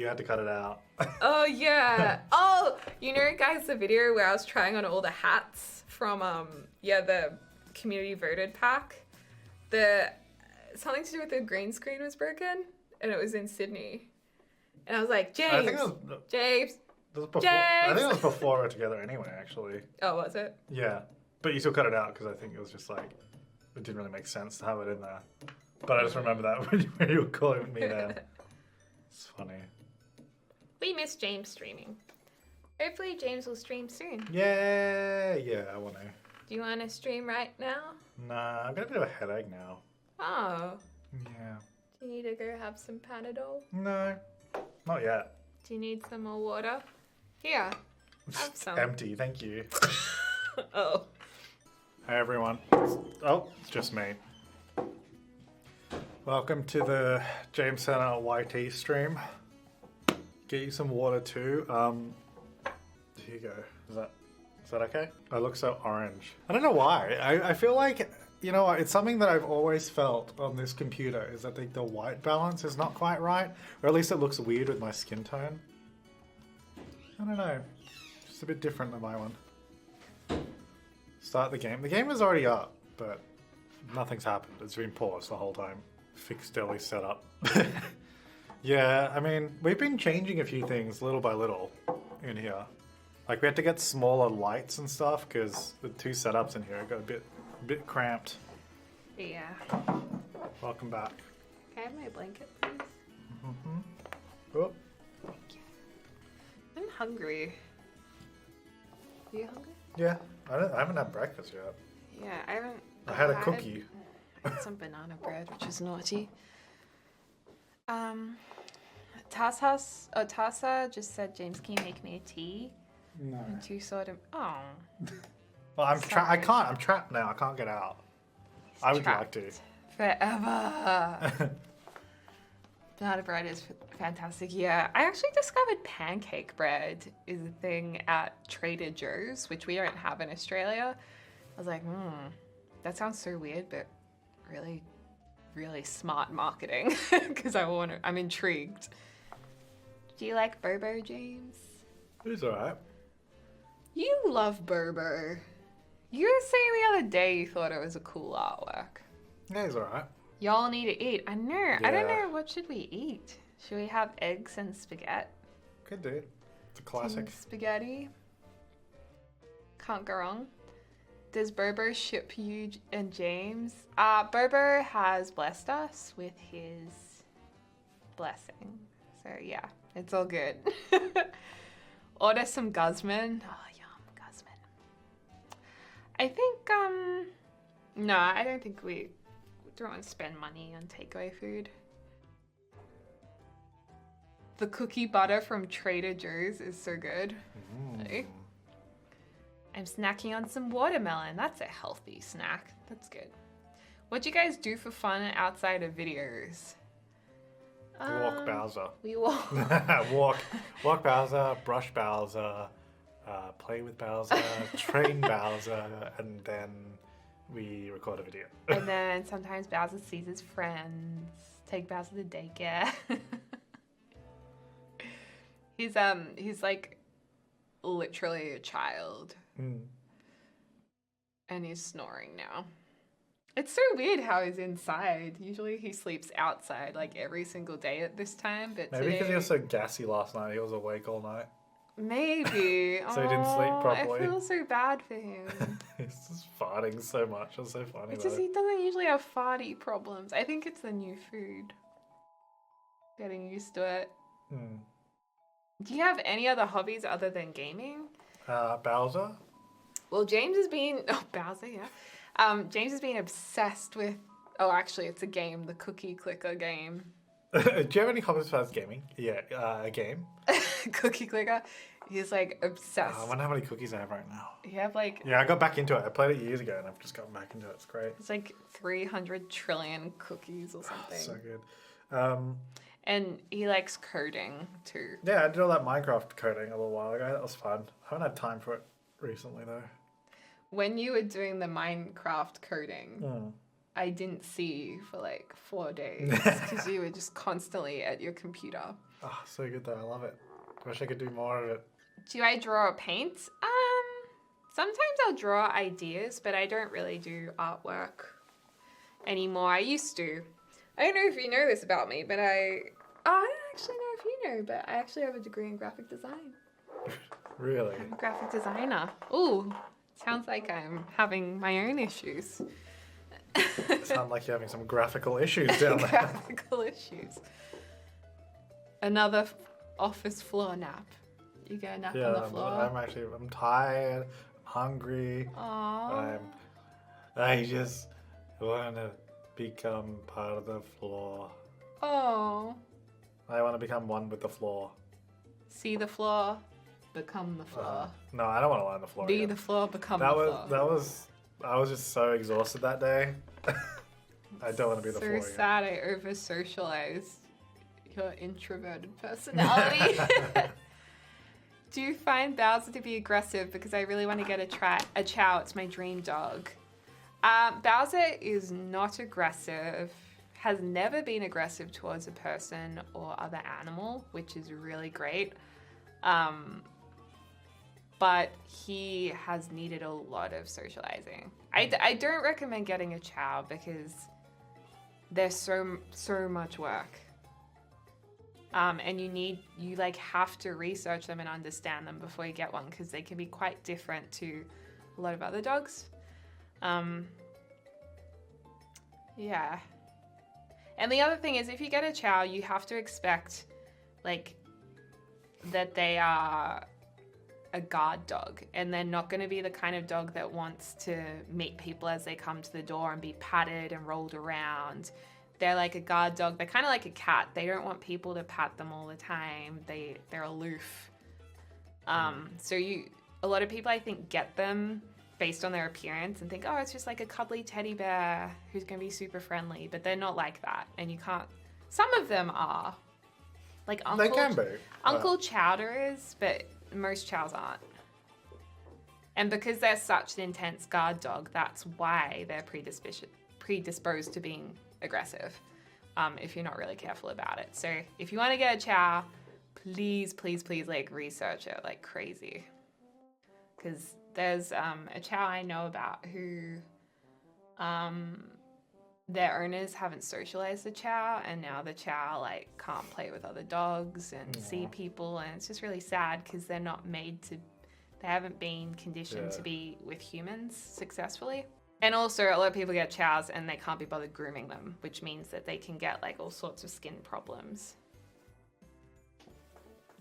had to cut it out. Oh, yeah. Oh, you know, guys, the video where I was trying on all the hats from, the community voted pack? Something to do with the green screen was broken, and it was in Sydney. And I was like, James! I think James! I think it was before we were together anyway, actually. Oh, was it? Yeah. But you still cut it out because I think it was just like, it didn't really make sense to have it in there. But I just remember that when you were calling me then. It's funny. We miss James streaming. Hopefully James will stream soon. Yeah, I want to. Do you want to stream right now? Nah, I've got a bit of a headache now. Oh. Yeah. Do you need to go have some Panadol? No, not yet. Do you need some more water? Here. Have some. Empty, thank you. Oh. Hey everyone. Oh, it's just me. Welcome to the James Center YT stream. Get you some water too. Here you go. Is that okay? I look so orange. I don't know why. I feel like, you know what, it's something that I've always felt on this computer is that the white balance is not quite right. Or at least it looks weird with my skin tone. I don't know. Just a bit different than my one. Start the game. The game is already up, but nothing's happened. It's been paused the whole time. Fixed deli setup. Yeah, I mean, we've been changing a few things little by little in here. Like we had to get smaller lights and stuff because the two setups in here got a bit cramped. Yeah. Welcome back. Can I have my blanket, please? Oh. I'm hungry. Are you hungry? Yeah, I haven't had breakfast yet. Yeah, I haven't. I had a cookie. I had some banana bread, which is naughty. Tassa just said, James, can you make me a tea? No. And you sort of, oh. Well, I'm trapped now. I can't get out. I would like to. Forever. Banana bread is fantastic. Yeah, I actually discovered pancake bread is a thing at Trader Joe's, which we don't have in Australia. I was like, that sounds so weird, but really, really smart marketing because I'm intrigued. Do you like Bobo, James? It's alright. You love Bobo. You were saying the other day you thought it was a cool artwork. Yeah, it's alright. Y'all need to eat. I know. Yeah. I don't know. What should we eat? Should we have eggs and spaghetti? Could do. It's a classic. Team spaghetti. Can't go wrong. Does Bobo ship you and James? Bobo has blessed us with his blessing. So yeah, it's all good. Order some Guzman. Oh, yum, Guzman. I think, no, I don't think we don't want to spend money on takeaway food. The cookie butter from Trader Joe's is so good. Hey. I'm snacking on some watermelon. That's a healthy snack. That's good. What do you guys do for fun outside of videos? Walk Bowser. We walk. walk Bowser, brush Bowser, play with Bowser, train Bowser, and then we record a video. And then sometimes Bowser sees his friends. Take Bowser to daycare. He's like literally a child. And he's snoring now. It's so weird how he's inside. Usually he sleeps outside like every single day at this time, but Maybe because he was so gassy last night, he was awake all night. Maybe. So he didn't sleep properly. I feel so bad for him. He's just farting so much. It's so funny. It's just he doesn't usually have farty problems. I think it's the new food. Getting used to it. Do you have any other hobbies other than gaming? Bowser? Well, James has been... Oh, Bowser, yeah. James has been obsessed with... Oh, actually, it's a game. The Cookie Clicker game. Do you have any hobbies besides gaming? Yeah, a game? Cookie Clicker. He's, like, obsessed. I wonder how many cookies I have right now. You have, like... Yeah, I got back into it. I played it years ago, and I've just gotten back into it. It's great. It's, like, 300 trillion cookies or something. So good. And he likes coding, too. Yeah, I did all that Minecraft coding a little while ago. That was fun. I haven't had time for it recently, though. When you were doing the Minecraft coding, I didn't see you for like 4 days because you were just constantly at your computer. Oh, so good though. I love it. Wish I could do more of it. Do I draw or paint? Sometimes I'll draw ideas, but I don't really do artwork anymore. I used to. I don't know if you know this about me, but I don't actually know if you know, but I actually have a degree in graphic design. Really? I'm a graphic designer. Ooh. Sounds like I'm having my own issues. Sound like you're having some graphical issues down there. Graphical issues. Another office floor nap. You get a nap on the floor. I'm tired, hungry. Aww. I just want to become part of the floor. Oh. I want to become one with the floor. See the floor, become the floor. No, I don't want to lie on the floor. Be again. the floor, become the floor. I was just so exhausted that day. I don't want to be the floor. So sad I over-socialized your introverted personality. Do you find Bowser to be aggressive? Because I really want to get a chow. It's my dream dog. Bowser is not aggressive, has never been aggressive towards a person or other animal, which is really great. But he has needed a lot of socializing. I don't recommend getting a chow because there's so much work. And you have to research them and understand them before you get one because they can be quite different to a lot of other dogs. Yeah. And the other thing is if you get a chow, you have to expect that they are a guard dog and they're not going to be the kind of dog that wants to meet people as they come to the door and be patted and rolled around. They're like a guard dog. They're kind of like a cat. They don't want people to pat them all the time. They're aloof. So a lot of people I think get them based on their appearance and think, oh, it's just like a cuddly teddy bear who's going to be super friendly, but they're not like that. And you can't, some of them are. Like Uncle, they can be. Uncle Chowder is, but most chows aren't. And because they're such an intense guard dog, that's why they're predisposed to being aggressive if you're not really careful about it. So if you want to get a chow, please research it like crazy. Because there's a chow I know about who their owners haven't socialized the chow, and now the chow can't play with other dogs and see people, and it's just really sad because they're not made to, they haven't been conditioned to be with humans successfully. And also a lot of people get chows and they can't be bothered grooming them, which means that they can get all sorts of skin problems.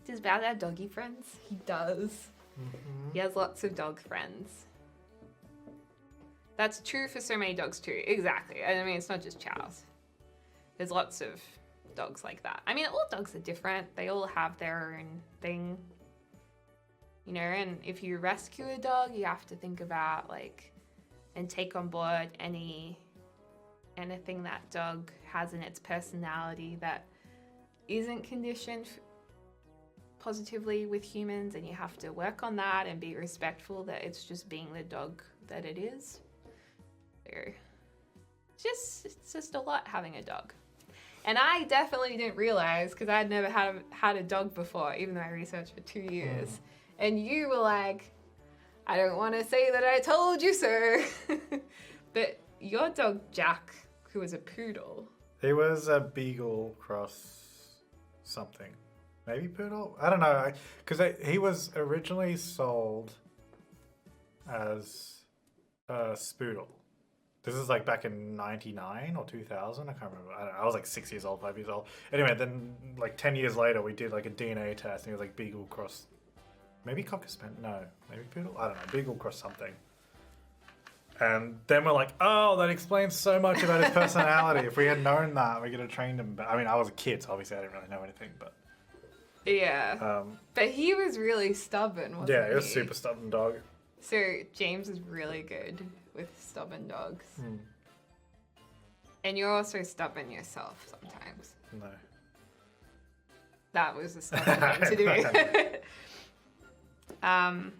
Does Bowser have doggy friends? He does. Mm-hmm. He has lots of dog friends. That's true for so many dogs too. Exactly. I mean, it's not just chows. There's lots of dogs like that. I mean, all dogs are different. They all have their own thing. You know, and if you rescue a dog, you have to think about and take on board anything that dog has in its personality that isn't conditioned positively with humans, and you have to work on that and be respectful that it's just being the dog that it is. It's just a lot having a dog. And I definitely didn't realize, because I'd never had a dog before, even though I researched for 2 years. And you were like, I don't want to say that I told you so. But your dog, Jack, who was a poodle. He was a beagle cross something. Maybe poodle? I don't know. Because he was originally sold as a spoodle. This is back in 99 or 2000. I can't remember. I was 6 years old, 5 years old. Anyway, then 10 years later, we did a DNA test, and he was beagle cross. Maybe cocker spaniel? No, maybe poodle? I don't know. Beagle cross something. And then we're like, oh, that explains so much about his personality. If we had known that, we could have trained him. But I mean, I was a kid, so obviously I didn't really know anything. But yeah. But he was really stubborn, wasn't he? Yeah, he was a super stubborn dog. So James is really good with stubborn dogs. And you're also stubborn yourself sometimes. No. That was a stubborn thing to do. And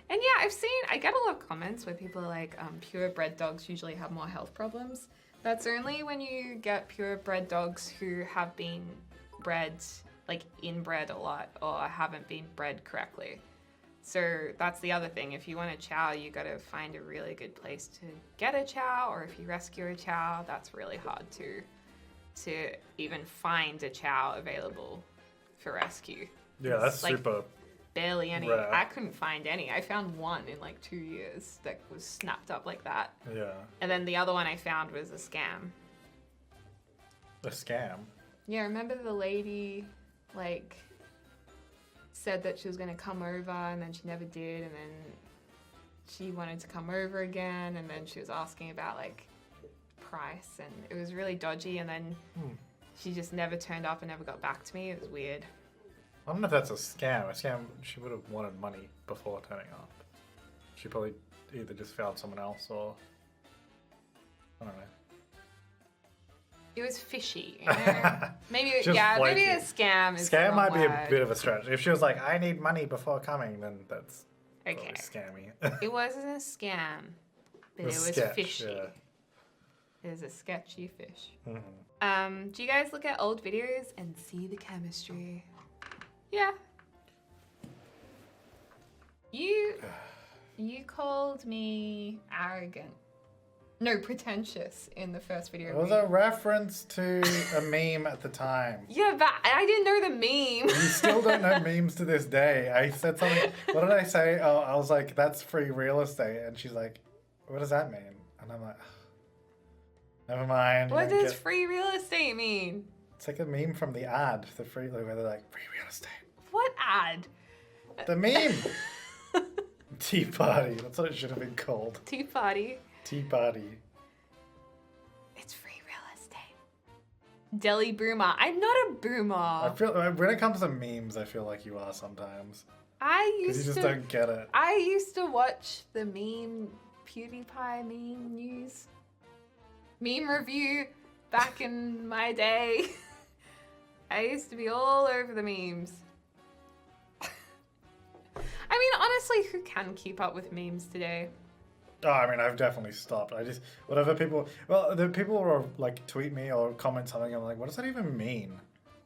yeah, I get a lot of comments where people are like, purebred dogs usually have more health problems. That's only when you get purebred dogs who have been bred, inbred a lot, or haven't been bred correctly. So that's the other thing. If you want a chow, you got to find a really good place to get a chow, or if you rescue a chow, that's really hard to even find a chow available for rescue. Yeah, that's super. Barely any. Rare. I couldn't find any. I found one in 2 years that was snapped up like that. Yeah. And then the other one I found was a scam. A scam? Yeah, remember the lady like, said that she was going to come over and then she never did, and then she wanted to come over again, and then she was asking about, like, price, and it was really dodgy, and then she just never turned up and never got back to me. It was weird. I don't know if that's a scam. A scam, she would have wanted money before turning up. She probably either just found someone else or... I don't know. It was fishy. You know? Maybe, Just maybe flaky. a scam is Scam the might be a word. bit of a stretch. If she was like, I need money before coming, then that's probably Okay. scammy. It wasn't a scam, but it was sketch, fishy. yeah. It was a sketchy fish. Mhm. Do you guys look at old videos and see the chemistry? Yeah. You called me arrogant. No, pretentious in the first video. It was a reference to a meme at the time. Yeah, but I didn't know the meme. You still don't know memes to this day. I said something. What did I say? Oh, I was like, that's free real estate. And she's like, what does that mean? And I'm like, never mind. What does free real estate mean? It's like a meme from the ad, the free, like, where they're like, free real estate. What ad? The meme. Tea Party. That's what it should have been called. Tea Party. Tea Party. It's free real estate. Deli boomer. I'm not a boomer. I feel when it comes to memes, I feel like you are sometimes. I Because you used just to. don't get it. I used to watch the PewDiePie meme news, meme review back in my day. I used to be all over the memes. I mean, honestly, who can keep up with memes today? Oh, I mean, I've definitely stopped. I just, whatever people, well, the people will like tweet me or comment something, I'm like, what does that even mean?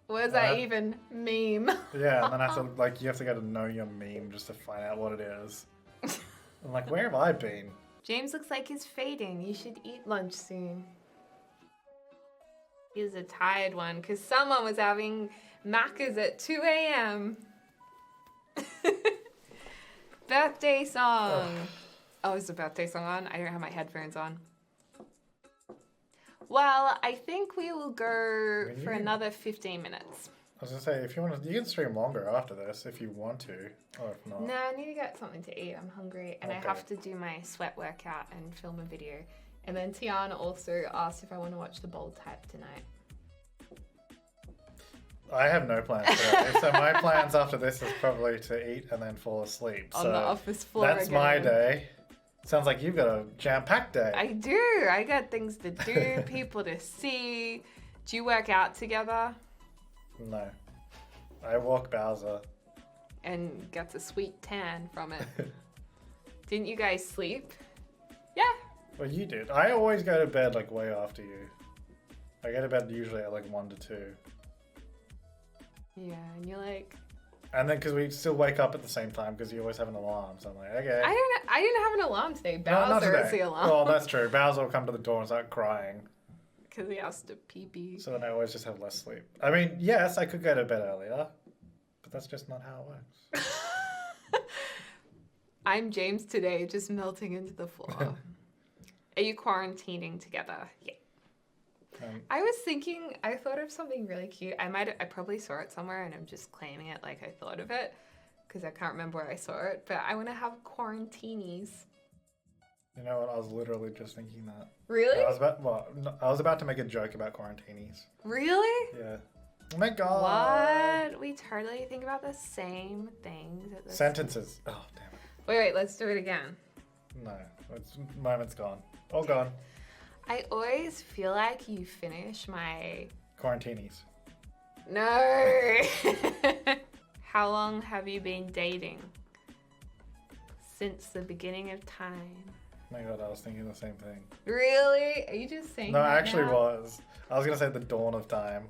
What does that even meme? Yeah, and then I have to, like, you have to go to know your meme just to find out what it is. I'm like, where have I been? James looks like he's fading. You should eat lunch soon. He's a tired one because someone was having Macca's at 2 a.m. Birthday song. Oh, is the birthday song on? I don't have my headphones on. Well, I think we will go for another 15 minutes. I was gonna say, if you want to, you can stream longer after this if you want to, or if not. No, I need to get something to eat. I'm hungry, and I Okay. have to do my sweat workout and film a video. And then Tiana also asked if I want to watch The Bold Type tonight. I have no plans today, so my plans after this is probably to eat and then fall asleep. On so the office floor that's again. my day. Sounds like you've got a jam-packed day. I do. I got things to do, people to see. Do you work out together No. I walk Bowser. and get a sweet tan from it? Didn't you guys sleep? Yeah. Well, you did. I always go to bed like way after you. I go to bed usually at like 1 to 2. Yeah, and you're like, And then because we still wake up at the same time because you always have an alarm. So I'm like, okay. I didn't have an alarm today. No, not Bowser is today. the alarm. Well, that's true. Bowser will come to the door and start crying. Because he has to pee. So then I always just have less sleep. I mean, yes, I could go to bed earlier, but that's just not how it works. I'm James today, just melting into the floor. Are you quarantining together? Yeah. I was thinking, I thought of something really cute. I probably saw it somewhere and I'm just claiming it like I thought of it because I can't remember where I saw it, but I want to have quarantinis. You know what? I was literally just thinking that. Really? I was about to make a joke about quarantinis. Really? Yeah. Oh my god. What? We totally think about the same things at this Sentences. Oh, damn it. Wait, let's do it again. No. It's, moment's gone. All gone. I always feel like you finish my... Quarantinis. No! How long have you been dating? Since the beginning of time. Oh my god, I was thinking the same thing. Really? Are you just saying No, I that actually now? was. I was going to say the dawn of time.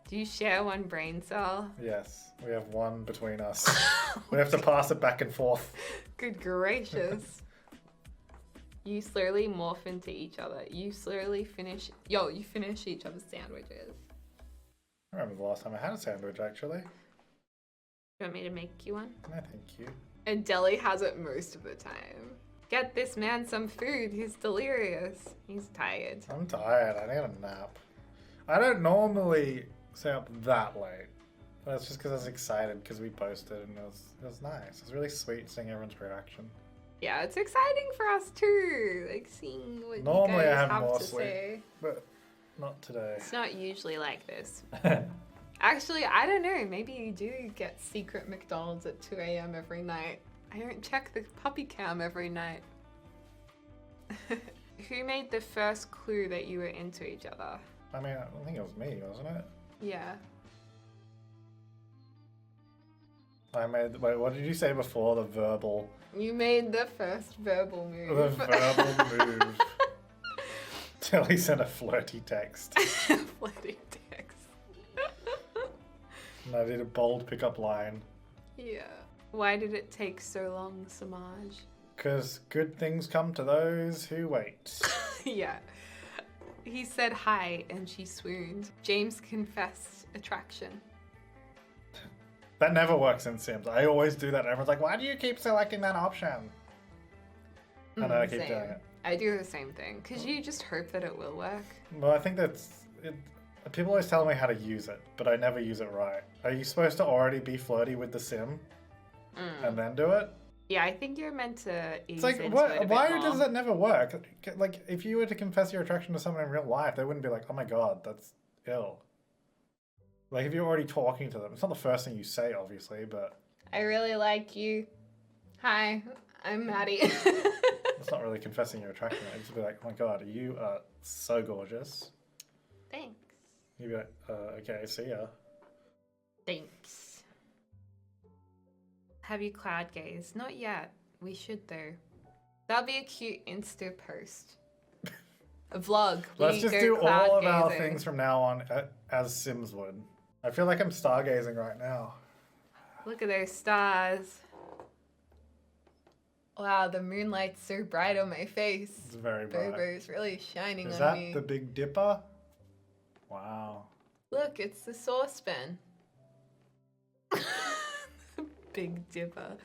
Do you share one brain cell? Yes. We have one between us. We have to pass it back and forth. Good gracious. You slowly morph into each other. You slowly finish... you finish each other's sandwiches. I remember the last time I had a sandwich, actually. You want me to make you one? No, thank you. And Deli has it most of the time. Get this man some food. He's delirious. He's tired. I'm tired. I need a nap. I don't normally stay up that late. But it's just because I was excited because we posted and it was nice. It was really sweet seeing everyone's reaction. Yeah, it's exciting for us too. Like seeing what Normally you guys I have have more to sleep, say. but not today. It's not usually like this. Actually, I don't know. Maybe you do get secret McDonald's at 2 a.m. every night. I don't check the puppy cam every night. Who made the first clue that you were into each other? I mean, I think it was me, wasn't it? Yeah. Wait, what did you say before the verbal? You made the first verbal move. The verbal move. Till he sent a flirty text. Flirty text. And I did a bold pickup line. Yeah. Why did it take so long, Samaj? Because good things come to those who wait. Yeah. He said hi and she swooned. James confessed attraction. That never works in Sims. I always do that. Everyone's like, why do you keep selecting that option? And then I keep Same. doing it. I do the same thing because you just hope that it will work. Well, I think that's it. People always tell me how to use it, but I never use it right. Are you supposed to already be flirty with the sim and then do it? Yeah, I think you're meant to ease It's like, into what? it a bit Why more. does that never work? Like, if you were to confess your attraction to someone in real life, they wouldn't be like, oh my god, that's ill. Like, if you're already talking to them, it's not the first thing you say, obviously, but I really like you. Hi, I'm Maddie. it's not really confessing your attraction. It's just be like, oh my god, you are so gorgeous. Thanks. You'd be like, okay, see ya. Thanks. Have you cloud gazed? Not yet. We should though. That'll be a cute Insta post. A vlog. Let's just do all of our things from now on as Sims would. I feel like I'm stargazing right now. Look at those stars. Wow, the moonlight's so bright on my face. It's very bright. Bobo's really shining Is on that me. the Big Dipper? Wow. Look, it's the saucepan. Big Dipper.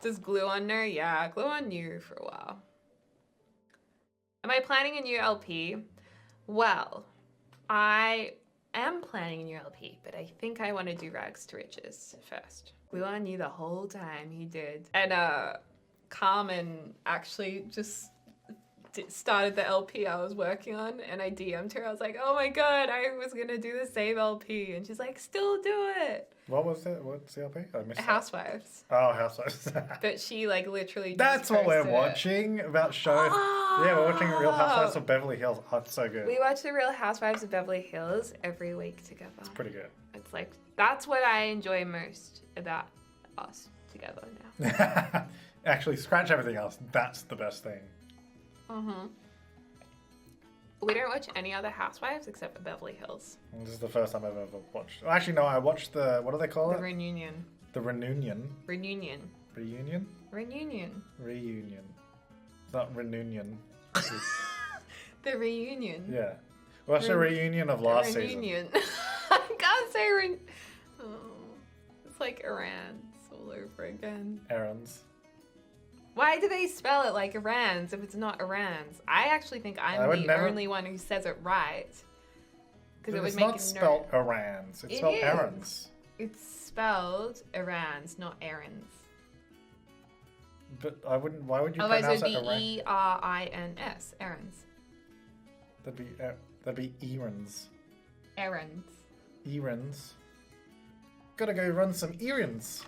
Does glue on there? Yeah, glue on you for a while. Am I planning a new LP? Well, I am planning a new LP, but I think I want to do Rags to Riches first. Glue on you the whole time, he did. And Carmen actually just started the LP I was working on, and I DM'd her. I was like, oh my god, I was gonna do the same LP, and she's like, still do it. What was it? What's the LP? I missed that. Housewives. Oh, Housewives. But she like literally just That's what we're posted it. watching about shows. Yeah, we're watching Real Housewives of Beverly Hills. Oh, it's so good. We watch the Real Housewives of Beverly Hills every week together. It's pretty good. It's like, that's what I enjoy most about us together now. Actually, scratch everything else. That's the best thing. Mm-hmm. We don't watch any other Housewives except for Beverly Hills. And this is the first time I've ever watched. Well, actually, no, I watched the, what do they call The it? reunion. The Reunion. Reunion. Reunion? Reunion. Reunion. It's not Reunion. The reunion. Yeah. Watch the reunion of last Reunion. I can't say oh, it's like Iran's all over again. Errands. Why do they spell it like Iran's if it's not Iran's? I actually think I'm the only one who says it right. Because it would It's make not it spelled Iran's. It's It spelled is. errands. It's spelled Iran's, not errands. But I wouldn't. Why would you Otherwise, it pronounce would it be Iran? E-R-I-N-S, errands. That'd be errands. Errands. Errands. Gotta go run some errands.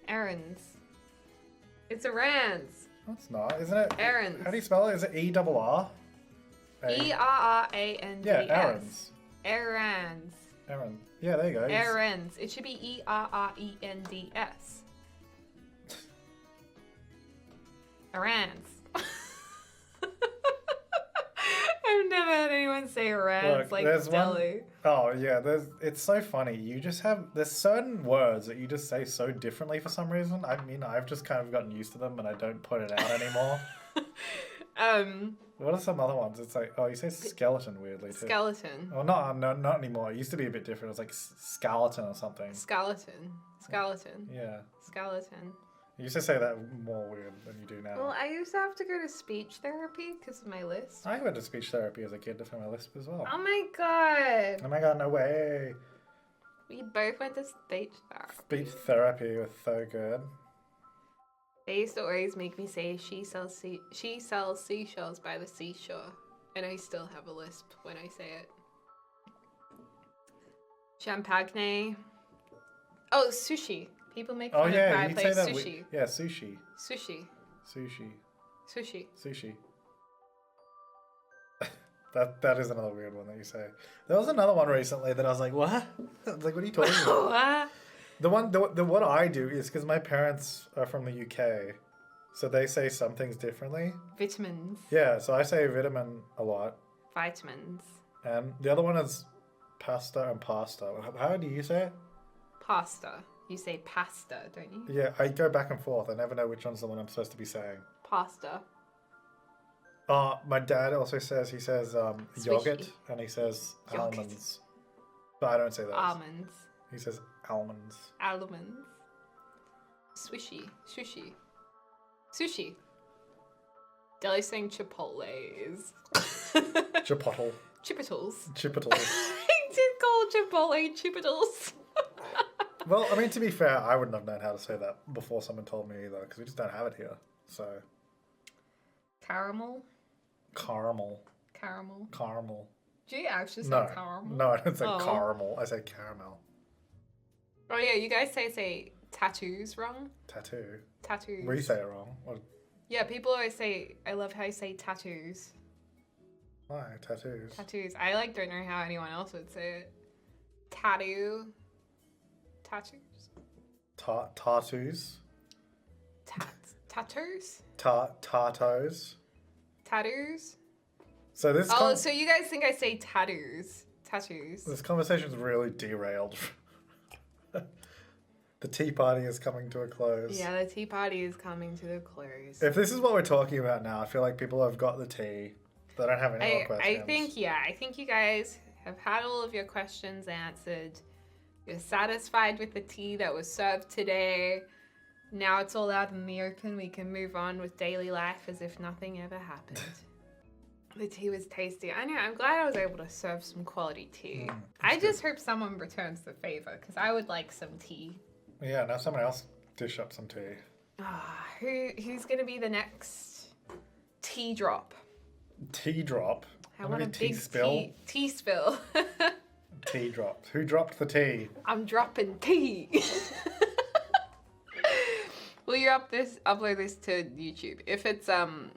Errands. It's Iran's. No, it's not, isn't it? Errands. How do you spell it? Is it E-R-R? E-R-R-A-N-D-S. Yeah, errands. Errands. Errands. Yeah, there you go. Errands. It should be E-R-R-E-N-D-S. Errands. I've never heard anyone say errands Look, like there's deli. Oh yeah, it's so funny. there's certain words that you just say so differently for some reason. I mean, I've just kind of gotten used to them and I don't put it out anymore. What are some other ones? It's like, oh, you say skeleton weirdly too. Skeleton. Oh, not anymore. It used to be a bit different. It was like skeleton or something. Skeleton. Skeleton. Yeah. Skeleton. You used to say that more weird than you do now. Well, I used to have to go to speech therapy because of my list. I went to speech therapy as a kid for my lisp as well. Oh my god. Oh my god, no way. We both went to speech therapy. Speech therapy was so good. They used to always make me say she sells seashells by the seashore. And I still have a lisp when I say it. Champagne. Oh, sushi. People make fun of how I play sushi. Sushi. Sushi. Sushi. Sushi. Sushi. That is another weird one that you say. There was another one recently that I was like, what? I was like, what are you talking about? What? The what I do is because my parents are from the UK, so they say some things differently. Vitamins. Yeah, so I say vitamin a lot. Vitamins. And the other one is pasta and pasta. How do you say it? Pasta. You say pasta, don't you? Yeah, I go back and forth. I never know which one's the one I'm supposed to be saying. Pasta. My dad also says, yogurt, and he says Yogurt. almonds. But I don't say those. Almonds. He says almonds. Almonds. Swishy. Sushi. Sushi. Deli saying Chipotle's. Chipotle. Chipotles. Chipotle. I did call Chipotle Chipotles. Well, I mean, to be fair, I wouldn't have known how to say that before someone told me either, because we just don't have it here. So. Caramel. Caramel. Caramel. Caramel. Do you actually say No. caramel? No, I don't say caramel. I say caramel. Oh yeah, you guys say tattoos wrong. Tattoo. Tattoos. We say it wrong. What? Yeah, people always say, I love how you say tattoos. Why? Tattoos. Tattoos. I don't know how anyone else would say it. Tattoo. Tattoos. Tattoos. Tattoos? Tattoos. Tattoos? So this. So you guys think I say tattoos? Tattoos. This conversation's really derailed. The tea party is coming to a close. Yeah, the tea party is coming to a close. If this is what we're talking about now, I feel like people have got the tea. They don't have any more questions. I think you guys have had all of your questions answered. You're satisfied with the tea that was served today. Now it's all out in the open. We can move on with daily life as if nothing ever happened. The tea was tasty. I know. I'm glad I was able to serve some quality tea. I just hope someone returns the favor because I would like some tea. Yeah, now someone else dish up some tea. Who's going to be the next tea drop? Tea drop? I want a tea big spill? tea spill. Tea dropped. Who dropped the tea? I'm dropping tea. Will you upload this to YouTube? If it's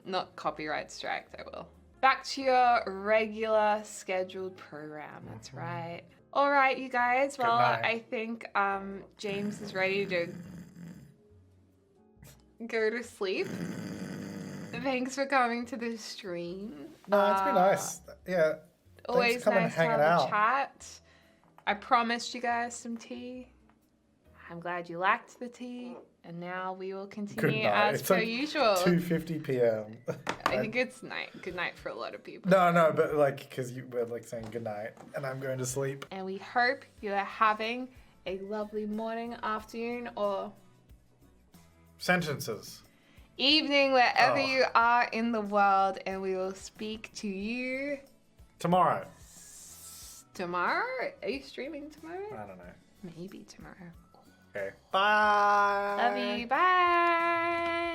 not copyright striked, I will. Back to your regular scheduled program. That's right. All right, you guys. Well, I think James is ready to go to sleep. Thanks for coming to the stream. No, it's been nice. Yeah. Always nice to have out. a chat. I promised you guys some tea. I'm glad you liked the tea. And now we will continue as per usual. 2:50 p.m. I think it's night. Good night for a lot of people. No, but because you were saying good night, and I'm going to sleep. And we hope you are having a lovely morning, afternoon, or sentences. Evening, wherever you are in the world, and we will speak to you tomorrow. Tomorrow? Are you streaming tomorrow? I don't know. Maybe tomorrow. Okay. Bye. Love you. Bye.